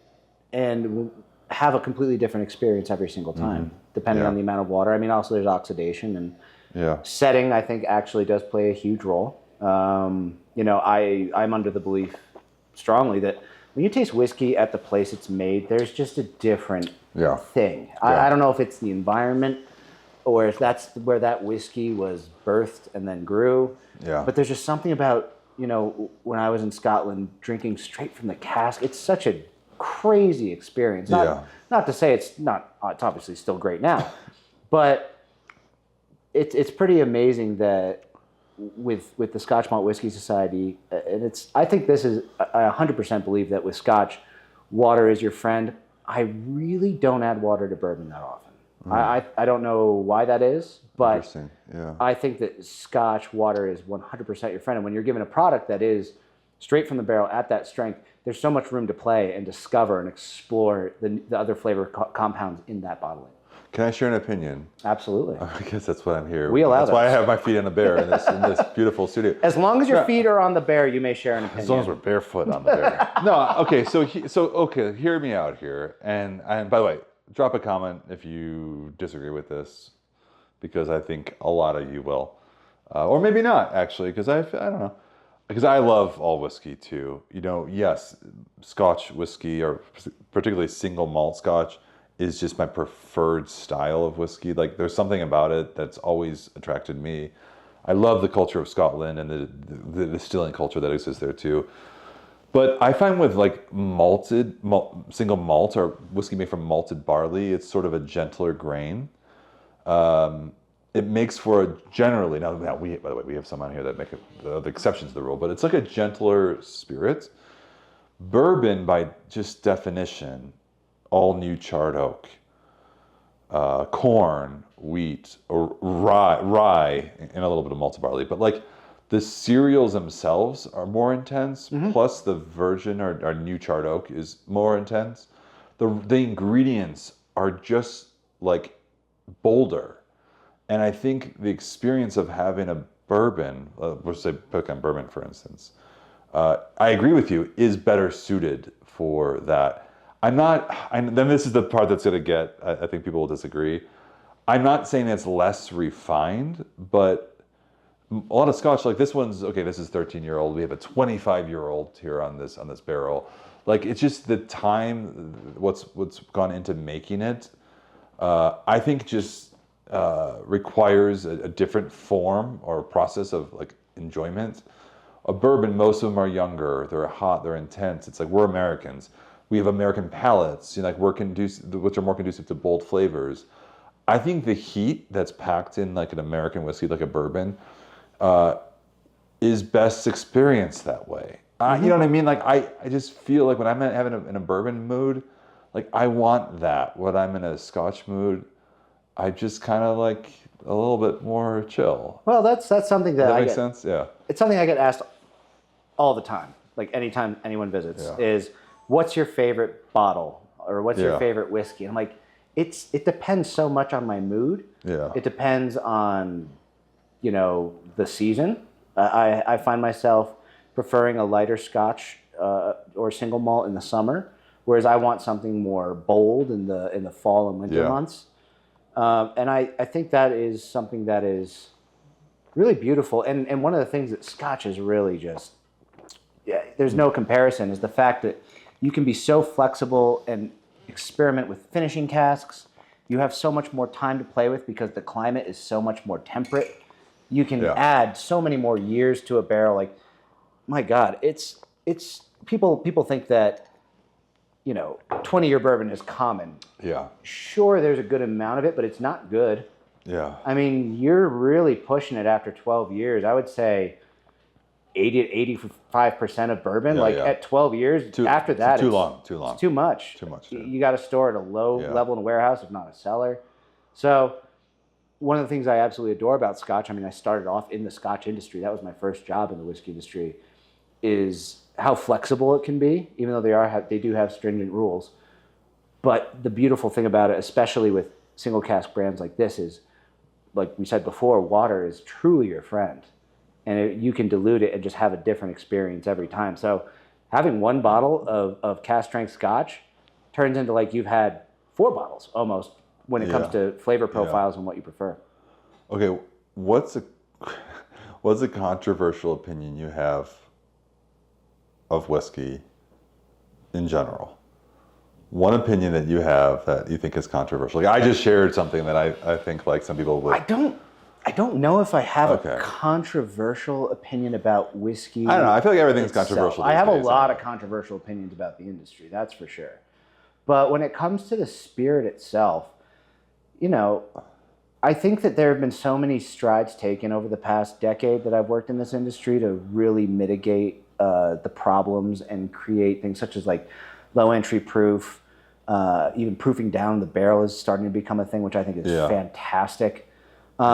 and have a completely different experience every single time, depending on the amount of water. I mean, also there's oxidation and setting, I think, actually does play a huge role. You know, I'm under the belief strongly that when you taste whiskey at the place it's made, there's just a different thing. I don't know if it's the environment or if that's where that whiskey was birthed and then grew. But there's just something about, you know, when I was in Scotland drinking straight from the cask, it's such a crazy experience. Not to say it's obviously still great now, but it's pretty amazing that with the Scotch Malt Whisky Society, and I think this is, I 100% believe that with Scotch, water is your friend. I really don't add water to bourbon that often. I don't know why that is, but I think that Scotch water is 100% your friend. And when you're given a product that is straight from the barrel at that strength, there's so much room to play and discover and explore the other flavor compounds in that bottling. Can I share an opinion? Absolutely. I guess that's what I'm here. We allow That's why I have my feet on the bear in this beautiful studio. As long as your feet are on the bear, you may share an opinion. As long as we're barefoot on the bear. No, okay. So hear me out here. And by the way, drop a comment if you disagree with this, because I think a lot of you will, or maybe not actually, because I don't know, because I love all whiskey too. You know, yes, Scotch whiskey, or particularly single malt Scotch, is just my preferred style of whiskey. Like, there's something about it that's always attracted me. I love the culture of Scotland and the distilling culture that exists there too. But I find with like single malt or whiskey made from malted barley, it's sort of a gentler grain. It makes for generally, now by the way, we have some on here that make the exceptions to the rule, but it's like a gentler spirit. Bourbon, by just definition, all new charred oak, corn, wheat, or rye, and a little bit of malted barley. But like the cereals themselves are more intense, plus the version or new charred oak is more intense. The ingredients are just like bolder. And I think the experience of having a bourbon, let's say pick on bourbon for instance, I agree with you, is better suited for that. Then this is the part that's going to get, I think people will disagree. I'm not saying it's less refined, but a lot of Scotch, like this one's, okay, this is 13-year-old. We have a 25-year-old here on this barrel. Like, it's just the time, what's gone into making it, I think just requires a different form or process of like enjoyment. A bourbon, most of them are younger, they're hot, they're intense. It's like, we're Americans. We have American palates, you know, like which are more conducive to bold flavors. I think the heat that's packed in like an American whiskey, like a bourbon, is best experienced that way. You know what I mean? Like, I just feel like when I'm having in a bourbon mood, like I want that. When I'm in a Scotch mood, I just kind of like a little bit more chill. Well, that's something that makes sense? Yeah. It's something I get asked all the time. Like anytime anyone visits, is what's your favorite bottle or what's your favorite whiskey? And I'm like, it depends so much on my mood. Yeah. It depends on, you know, the season. I find myself preferring a lighter Scotch or single malt in the summer, whereas I want something more bold in the fall and winter months. And I think that is something that is really beautiful. And one of the things that Scotch is really just, there's no comparison, is the fact that you can be so flexible and experiment with finishing casks. You have so much more time to play with because the climate is so much more temperate. You can add so many more years to a barrel. Like, my God, it's people think that, 20-year bourbon is common. Yeah. Sure, there's a good amount of it, but it's not good. Yeah. I mean, you're really pushing it after 12 years. I would say 80 to 85% of bourbon. At 12 years, after that, too long. Too long. It's too much. Too much. Yeah. You got to store at a low level in a warehouse, if not a cellar. So one of the things I absolutely adore about Scotch, I mean, I started off in the Scotch industry. That was my first job in the whiskey industry, is how flexible it can be, even though they do have stringent rules. But the beautiful thing about it, especially with single cask brands like this, is, like we said before, water is truly your friend. And you can dilute it and just have a different experience every time. So having one bottle of cask strength Scotch turns into like you've had 4 bottles almost when it comes to flavor profiles and what you prefer. Okay, what's a controversial opinion you have of whiskey in general? One opinion that you have that you think is controversial. Like, I just shared something that I think like some people would. I don't know if I have a controversial opinion about whiskey. I don't know. I feel like everything's controversial. I have a lot of controversial opinions about the industry, that's for sure. But when it comes to the spirit itself, I think that there have been so many strides taken over the past decade that I've worked in this industry to really mitigate the problems and create things such as like low entry proof, even proofing down the barrel is starting to become a thing, which I think is fantastic. Here's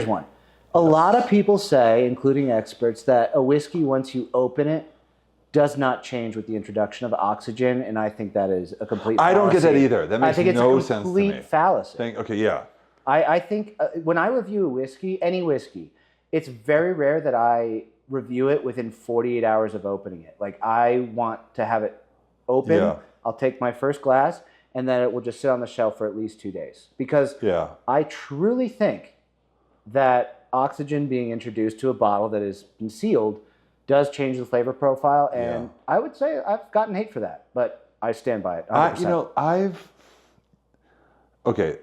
one. A lot of people say, including experts, that a whiskey, once you open it, does not change with the introduction of oxygen, and I think that is a complete fallacy. I don't get that either. That makes no sense to me. I think it's a complete fallacy. I think when I review a whiskey, any whiskey, it's very rare that I review it within 48 hours of opening it. Like, I want to have it open. Yeah. I'll take my first glass, and then it will just sit on the shelf for at least 2 days. Because I truly think that oxygen being introduced to a bottle that has been sealed does change the flavor profile. And I would say I've gotten hate for that, but I stand by it 100%. Okay.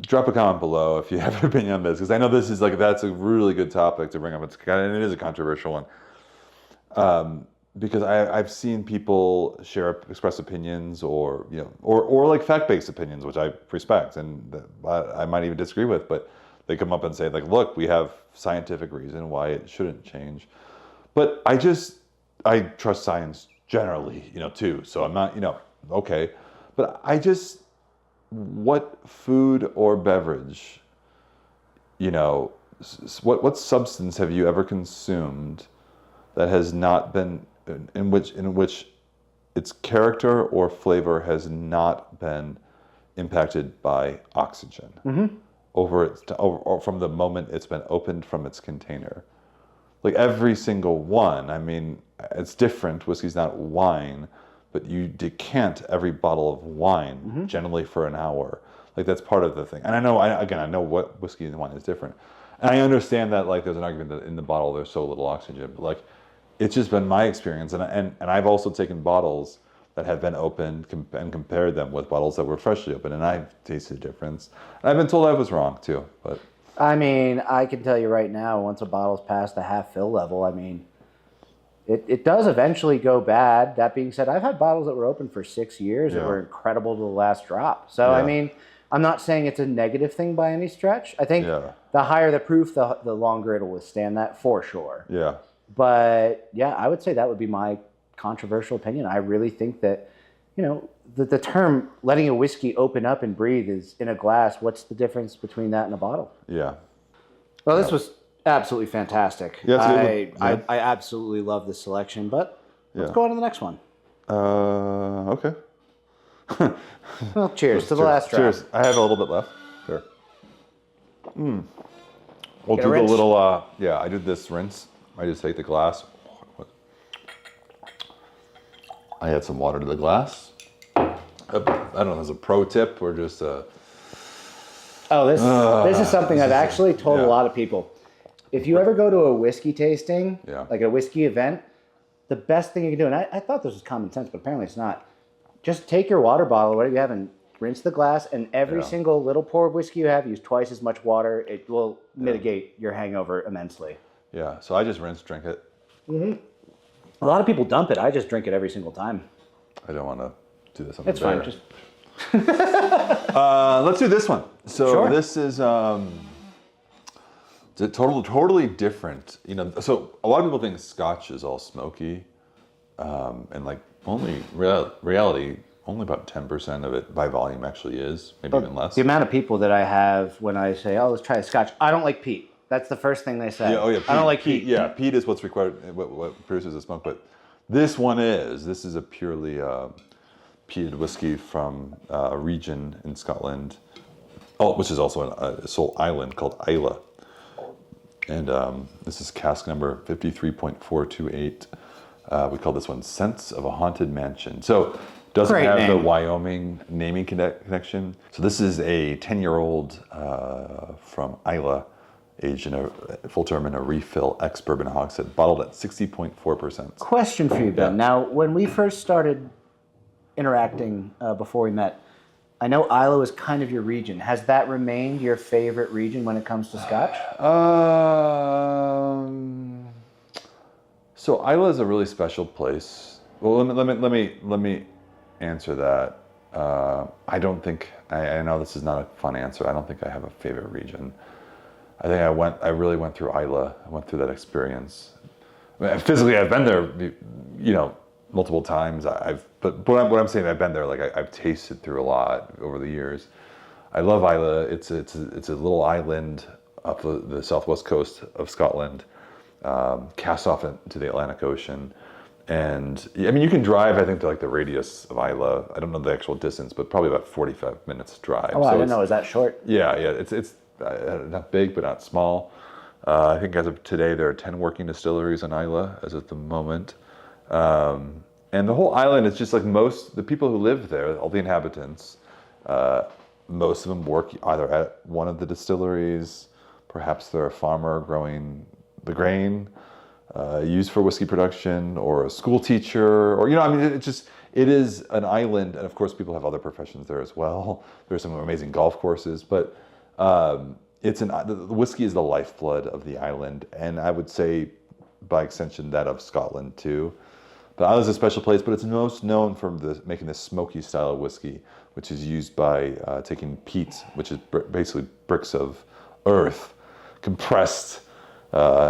Drop a comment below if you have an opinion on this, because I know this is that's a really good topic to bring up. And it is a controversial one. Because I've seen people express opinions or like fact-based opinions, which I respect and I might even disagree with, but they come up and say like, look, we have scientific reason why it shouldn't change. But I trust science generally, too. So I'm not, okay. But what food or beverage, what substance have you ever consumed that has not been in which its character or flavor has not been impacted by oxygen or from the moment it's been opened from its container? Like every single one. I mean, it's different. Whiskey's not wine, but you decant every bottle of wine generally for an hour. Like that's part of the thing. And I know what whiskey and wine is different. And I understand that like there's an argument that in the bottle there's so little oxygen, but like it's just been my experience. And I've also taken bottles that have been opened and compared them with bottles that were freshly opened, and I've tasted a difference. And I've been told I was wrong too, but. I mean, I can tell you right now, once a bottle's past the half fill level, I mean, it does eventually go bad. That being said, I've had bottles that were open for 6 years that were incredible to the last drop. So, I mean, I'm not saying it's a negative thing by any stretch. I think the higher the proof, the longer it'll withstand that for sure. Yeah. But, I would say that would be my controversial opinion. I really think that, the term letting a whiskey open up and breathe is in a glass. What's the difference between that and a bottle? Yeah. Well, this was absolutely fantastic. I absolutely love this selection, but let's go on to the next one. Okay. Well, cheers to the last drop. Cheers. I have a little bit left. Sure. We'll do rinse? the little, I did this rinse. I just take the glass. I add some water to the glass. I don't know, as a pro tip or just this is something I've actually told a lot of people. If you ever go to a whiskey tasting, Yeah. like a whiskey event, the best thing you can do, and I thought this was common sense, but apparently it's not, just take your water bottle, whatever you have, and rinse the glass, and every single little pour of whiskey you have, use twice as much water. It will mitigate your hangover immensely. Yeah. So I just drink it. A lot of people dump it. I just drink it every single time. I don't want to do this on It's the bear. fine. Just Let's do this one. So Sure. this is it's a totally different. You know, so a lot of people think Scotch is all smoky, and like only reality, only about 10% of it by volume actually is, maybe even less. the amount of people that I have when I say, "Oh, let's try a Scotch," I don't like peat. That's the first thing they say. Yeah, oh yeah, peat, I don't like peat. Yeah, peat is what's required, what produces the smoke. But this one is. This is a purely peated whiskey from a region in Scotland, which is also a sole island called Islay. And this is cask number 53.428. We call this one "Sense of a Haunted Mansion." So doesn't Great have the name. Wyoming naming connection. So this is a 10-year-old from Islay, aged in a full term in a refill ex-bourbon hogshead, bottled at 60.4%. Question for you, Ben. Yeah. Now, when we first started interacting before we met, I know Islay was kind of your region. Has that remained your favorite region when it comes to Scotch? So Islay is a really special place. Well, let me answer that. I don't think I know this is not a fun answer. I don't think I have a favorite region. I think I really went through Islay. I went through that experience. I mean, physically, I've been there, you know, multiple times. But what I'm saying, I've been there. Like I've tasted through a lot over the years. I love Islay. It's a little island up the southwest coast of Scotland, cast off into the Atlantic Ocean. And I mean, you can drive, I think, to like the radius of Islay. I don't know the actual distance, but probably about 45 minutes drive. Oh, I didn't know. Is that short? Yeah. It's not big, but not small. I think as of today, there are 10 working distilleries in Islay as of the moment. And the whole island is just like the people who live there, all the inhabitants, most of them work either at one of the distilleries, perhaps they're a farmer growing the grain used for whiskey production, or a school teacher, or, you know, I mean, it is an island. And of course, people have other professions there as well. There's some amazing golf courses, but the whiskey is the lifeblood of the island. And I would say, by extension, that of Scotland too. But Islay's a special place, but it's most known for making this smoky style of whiskey, which is used by taking peat, which is basically bricks of earth, compressed,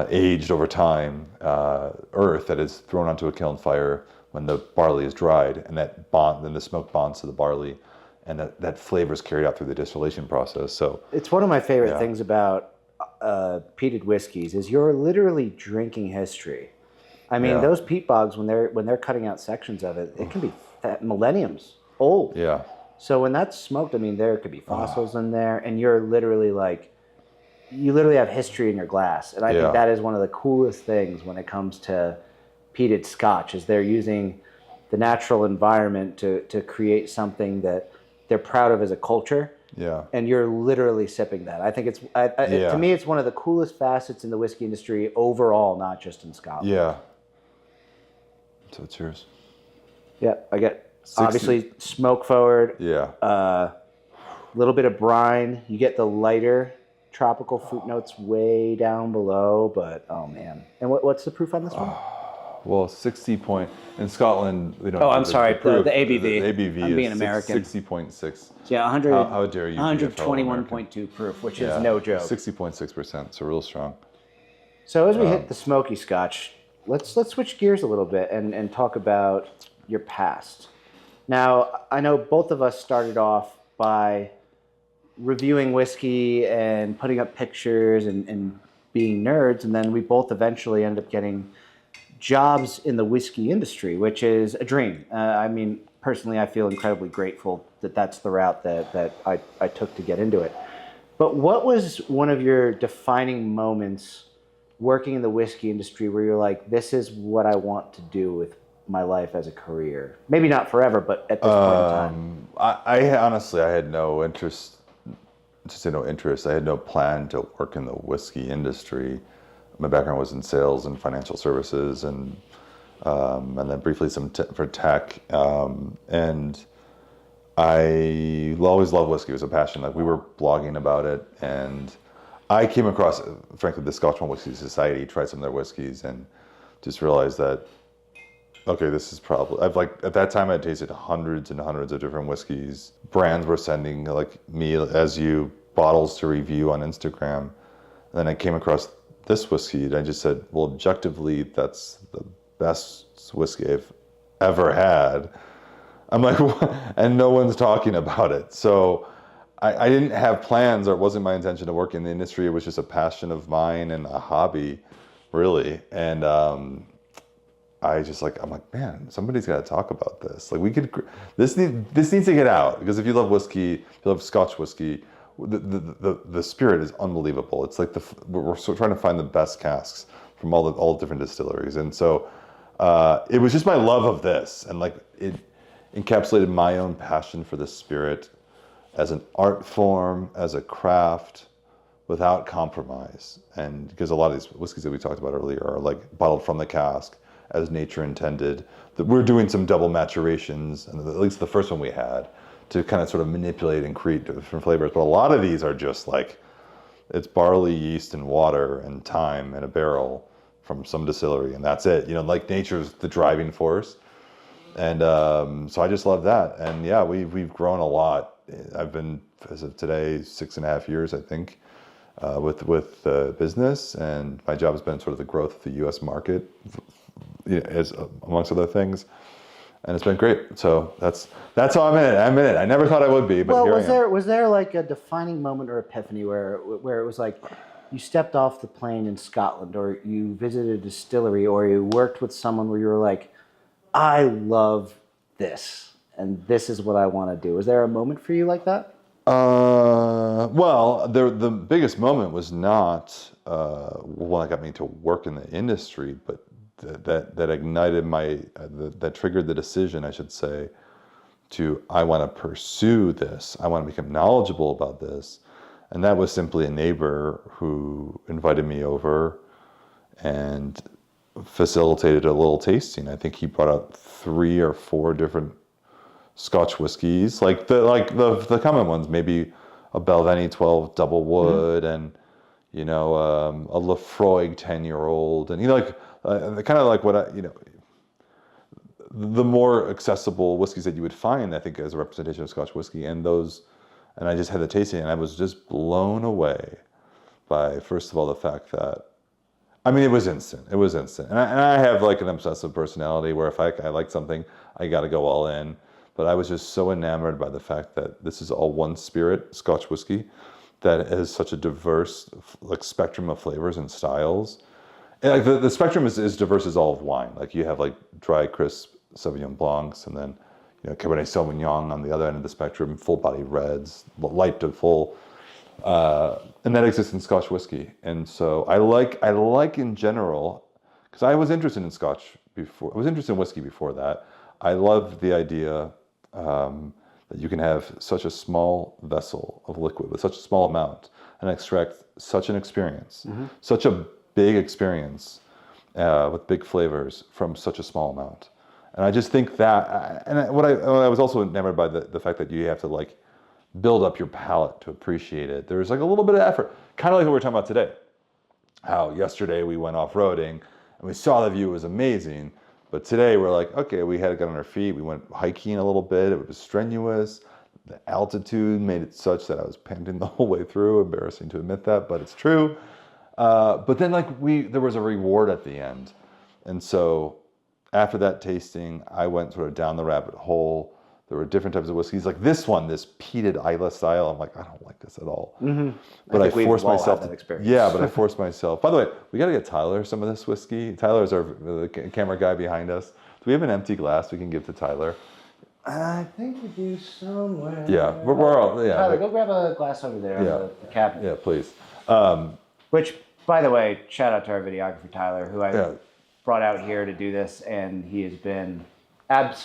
aged over time, earth that is thrown onto a kiln fire when the barley is dried, and then the smoke bonds to the barley, and that flavor is carried out through the distillation process. So It's one of my favorite things about peated whiskeys is you're literally drinking history. I mean, those peat bogs, when they're cutting out sections of it, it can be millenniums old. yeah, So when that's smoked, I mean, there could be fossils in there, and you're literally you literally have history in your glass. And I think that is one of the coolest things when it comes to peated Scotch, is they're using the natural environment to create something that they're proud of as a culture. yeah. And you're literally sipping that. I think to me, it's one of the coolest facets in the whiskey industry overall, not just in Scotland. Yeah. So it's yours. Yeah, I get obviously smoke forward. Yeah. A little bit of brine. You get the lighter tropical fruit notes way down below, but oh man. And what's the proof on this one? Well, 60 point in Scotland. We don't. Oh, I'm sorry. proof. The ABV. The ABV I'm is being American. 60.6. Yeah, 100. How dare you? 121.2 proof, which is no joke. 60.6%. So real strong. So as we hit the smoky Scotch, let's switch gears a little bit and talk about your past. Now, I know both of us started off by reviewing whiskey and putting up pictures and being nerds, and then we both eventually ended up getting jobs in the whiskey industry, which is a dream. I mean, personally, I feel incredibly grateful that that's the route that I took to get into it. But what was one of your defining moments working in the whiskey industry where you're like, this is what I want to do with my life as a career? Maybe not forever, but at this point in time. I honestly, I had no interest. To say no interest, I had no plan to work in the whiskey industry. my background was in sales and financial services, and then briefly for tech. And I always loved whiskey. It was a passion. Like we were blogging about it, and I came across, frankly, the Scotch Malt Whiskey Society, tried some of their whiskeys, and just realized that, okay, this is probably, at that time I had tasted hundreds and hundreds of different whiskeys. Brands were sending like me, as you, bottles to review on Instagram. And then I came across this whiskey, and I just said, well, objectively, that's the best whiskey I've ever had. I'm like, what? And no one's talking about it. So I didn't have plans, or it wasn't my intention to work in the industry. It was just a passion of mine and a hobby, really. And I'm like, man, somebody's got to talk about this. Like this needs to get out, because if you love whiskey, if you love Scotch whiskey, the spirit is unbelievable. It's like we're trying to find the best casks from all the different distilleries. And so it was just my love of this, and like it encapsulated my own passion for the spirit as an art form, as a craft, without compromise. And because a lot of these whiskeys that we talked about earlier are like bottled from the cask as nature intended, that we're doing some double maturations, and at least the first one we had, to kind of sort of manipulate and create different flavors. But a lot of these are just like, it's barley, yeast, and water, and time, and a barrel from some distillery, and that's it. Like nature's the driving force. And so I just love that. And yeah, we've grown a lot. I've been, as of today, 6.5 years, I think, with business, and my job has been sort of the growth of the U.S. market, as amongst other things, and it's been great. So that's how I'm in it. I never thought I would be, but here I am. Was there like a defining moment or epiphany where it was like you stepped off the plane in Scotland, or you visited a distillery, or you worked with someone where you were like, I love this, and this is what I want to do? Was there a moment for you like that? Well, the biggest moment was not one that got me to work in the industry, but that ignited that triggered the decision, I should say, I want to pursue this. I want to become knowledgeable about this. And that was simply a neighbor who invited me over and facilitated a little tasting. I think he brought out 3 or 4 different Scotch whiskeys, like the common ones, maybe a Balvenie 12 double wood, and a Lafroig 10-year-old, and kind of like what the more accessible whiskeys that you would find, I think, as a representation of Scotch whiskey, and I just had the tasting, and I was just blown away by, first of all, the fact that, it was instant. It was instant. And I have like an obsessive personality where if I like something, I got to go all in. But I was just so enamored by the fact that this is all one spirit, Scotch whiskey, that has such a diverse spectrum of flavors and styles. And like the spectrum is diverse as all of wine. Like you have like dry, crisp Sauvignon Blancs, and then Cabernet Sauvignon on the other end of the spectrum, full body reds, light to full. And that exists in Scotch whiskey. And so I like in general, because I was interested in Scotch before, I was interested in whiskey before that. I love the idea that you can have such a small vessel of liquid with such a small amount and extract such an experience, such a big experience with big flavors from such a small amount. And I just think that, what I was also enamored by the fact that you have to build up your palate to appreciate it. There's a little bit of effort, kind of like what we're talking about today. How yesterday we went off-roading and we saw the view, it was amazing. But today we're like, okay, we had to get on our feet. We went hiking a little bit. It was strenuous. The altitude made it such that I was panting the whole way through. Embarrassing to admit that, but it's true. But then there was a reward at the end. And so after that tasting, I went sort of down the rabbit hole. There were different types of whiskeys, like this one, this peated Isla style. I'm like, I don't like this at all. Mm-hmm. But I forced myself to experience. Yeah, but I forced myself. By the way, we got to get Tyler some of this whiskey. Tyler's the camera guy behind us. Do we have an empty glass we can give to Tyler? I think we do somewhere. Yeah, we're all, yeah. Tyler, go grab a glass over there on the cabinet. Yeah, please. Which, by the way, shout out to our videographer, Tyler, who I brought out here to do this, and he has been an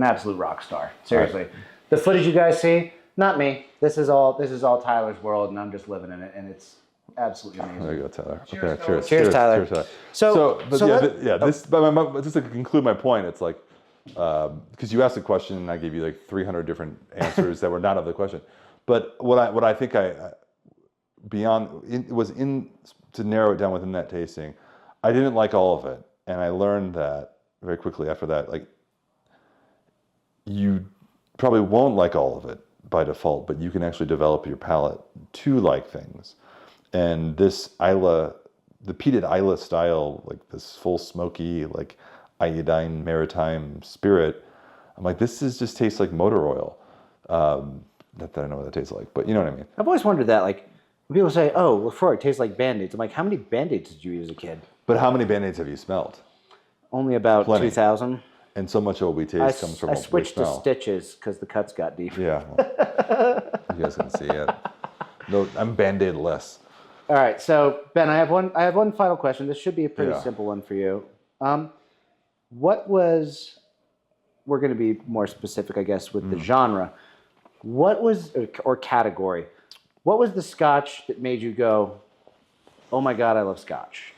absolute rock star. Seriously. Right. The footage you guys see, not me. This is all Tyler's world, and I'm just living in it, and it's absolutely There amazing. you go, Tyler. Cheers, Okay, fellas. Cheers, Tyler. Cheers, Tyler. So But just to conclude my point, it's like, because you asked a question and I gave you like 300 different answers that were not of the question. But what I think to narrow it down within that tasting, I didn't like all of it. And I learned that very quickly after that, like, you probably won't like all of it by default, but you can actually develop your palate to like things. And this Isla, the peated Isla style, like this full smoky, like iodine maritime spirit, I'm like, this just tastes like motor oil. Not that I know what that tastes like, but you know what I mean. I've always wondered that, like, when people say, "Oh, Lefroy tastes like Band-Aids," I'm like, how many Band-Aids did you use as a kid? But how many Band-Aids have you smelled? Only about Plenty. 2,000. And so much of what we taste comes from I what we switched to smell. stitches because the cuts got deep. Yeah, well, you guys can see it. No, I'm Band-Aid less. All right, so Ben, I have one final question. This should be a pretty Yeah. simple one for you. What was? We're going to be more specific, I guess, with the genre. What was or category? What was the Scotch that made you go, "Oh my God, I love Scotch"?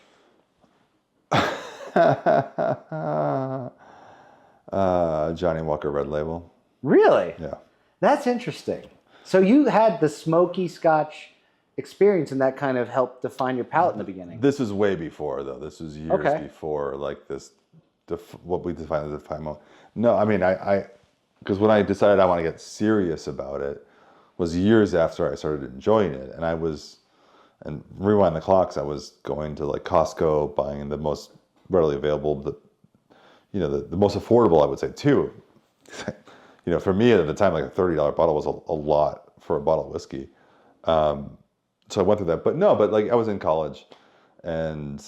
Johnny Walker Red Label. Really? Yeah. That's interesting. So you had the smoky Scotch experience, and that kind of helped define your palate in the beginning. This is way before, though. This was years Okay. before, like this, what we define as a define moment. No, I mean, because when I decided I want to get serious about it, was years after I started enjoying it, and rewind the clocks, I was going to like Costco, buying the most readily available, the most affordable, I would say too. For me at the time, like a $30 bottle was a lot for a bottle of whiskey. So I went through that, but like I was in college, and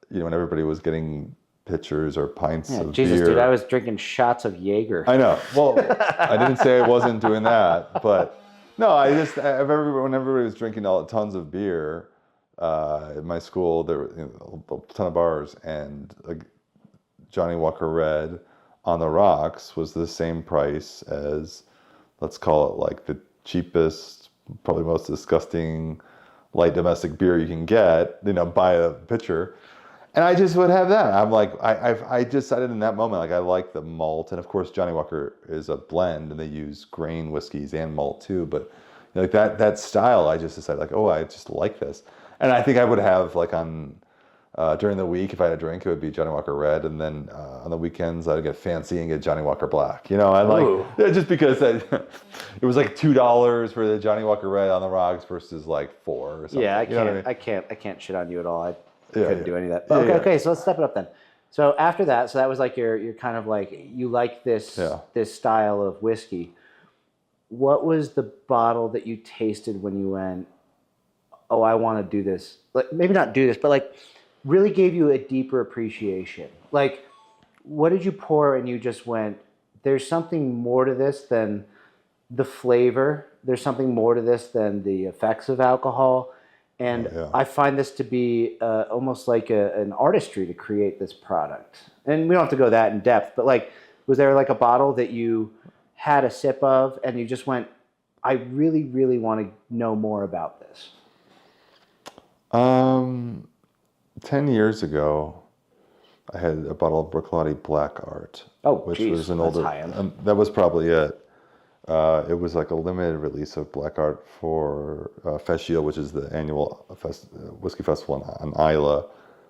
when everybody was getting pitchers or pints of Jesus, beer. dude, I was drinking shots of Jaeger. I know. Well, I didn't say I wasn't doing that, but no, when everybody was drinking tons of beer at my school, there were a ton of bars, and like Johnny Walker Red on the rocks was the same price as, let's call it like the cheapest, probably most disgusting light domestic beer you can get, buy a pitcher. And I just would have that. I'm like, I decided in that moment, like I like the malt. And of course, Johnny Walker is a blend and they use grain whiskeys and malt too. But like that style, I just decided like, oh, I just like this. And I think I would have like during the week, if I had a drink, it would be Johnny Walker Red. And then on the weekends, I'd get fancy and get Johnny Walker Black. I like, just because it was like $2 for the Johnny Walker Red on the rocks versus like $4 or something. Yeah, I can't shit on you at all. I couldn't do any of that. But okay, so let's step it up then. So after that, so that was like you're kind of like, you like this style of whiskey. What was the bottle that you tasted when you went, oh, I want to do this? Like, maybe not do this, but like really gave you a deeper appreciation. Like, what did you pour and you just went, there's something more to this than the flavor. There's something more to this than the effects of alcohol. And I find this to be almost like an artistry to create this product. And we don't have to go that in depth, but like, was there like a bottle that you had a sip of and you just went, I really, really want to know more about this? 10 years ago, I had a bottle of Bruichladdich Black Art. Which was an older. High end. That was probably it. It was like a limited release of Black Art for Fescio, which is the annual whiskey festival on Isla,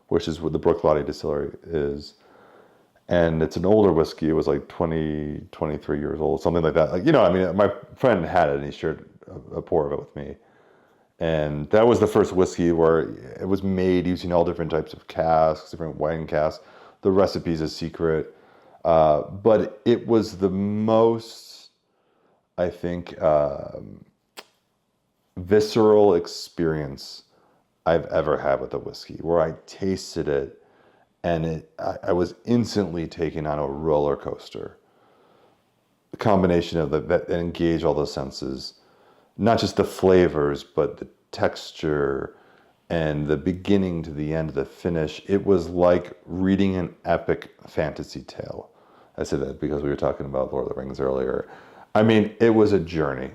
which is where the Bruichladdich distillery is. And it's an older whiskey. It was like 23 years old, something like that. Like, my friend had it and he shared a pour of it with me. And that was the first whiskey where it was made using all different types of casks, different wine casks. The recipe's a secret. But it was the most, I think, visceral experience I've ever had with a whiskey, where I tasted it and I was instantly taken on a roller coaster. The combination of that engage all the senses, not just the flavors, but the texture and the beginning to the end of the finish. It was like reading an epic fantasy tale. I said that because we were talking about Lord of the Rings earlier. I mean, it was a journey.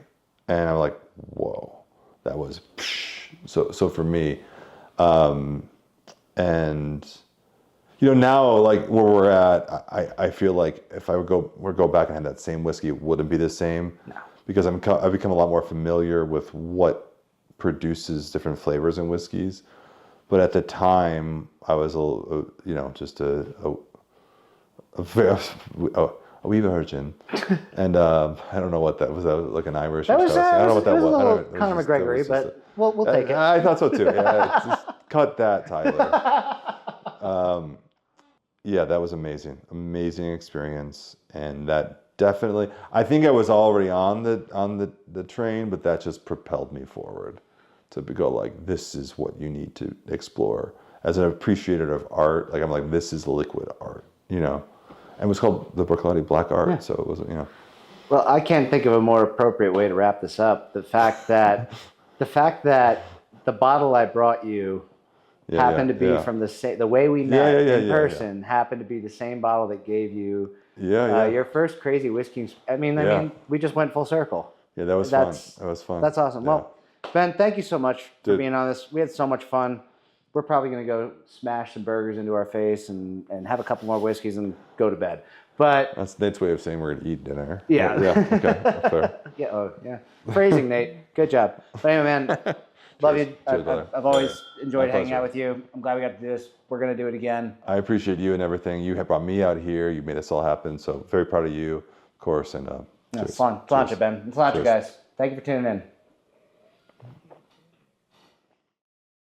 And I'm like, whoa, that was... huge. So for me, and now like where we're at, I feel like if I would go back and have that same whiskey, it wouldn't be the same. No. Because I've become a lot more familiar with what produces different flavors in whiskeys. But at the time, I was just a wee virgin, and I don't know what that was. That was like an Irish. That was, I don't know what that was. A I little don't know. Conor McGregory, but we'll take it. I thought so too. Yeah, just cut that, Tyler. Yeah, that was amazing experience, and that definitely. I think I was already on the train, but that just propelled me forward to go like, this is what you need to explore as an appreciator of art. Like I'm like, this is liquid art, and it was called the Bruichladdich Black Art, yeah. So it wasn't, Well, I can't think of a more appropriate way to wrap this up. The fact that the bottle I brought you happened to be from the way we met in person happened to be the same bottle that gave you your first crazy whiskey. I mean, we just went full circle. Yeah, that was fun. That was fun. That's awesome. Yeah. Well, Ben, thank you so much for being on this. We had so much fun. We're probably going to go smash some burgers into our face and have a couple more whiskeys and go to bed. But that's Nate's way of saying we're going to eat dinner. Yeah. Yeah. Okay. Fair. Yeah. Oh, yeah. Phrasing, Nate. Good job. But anyway, man, love you. I've always enjoyed hanging out with you. I'm glad we got to do this. We're going to do it again. I appreciate you and everything. You have brought me out here. You made this all happen. So very proud of you, of course. And It's fun. It's Ben. It's guys. Thank you for tuning in.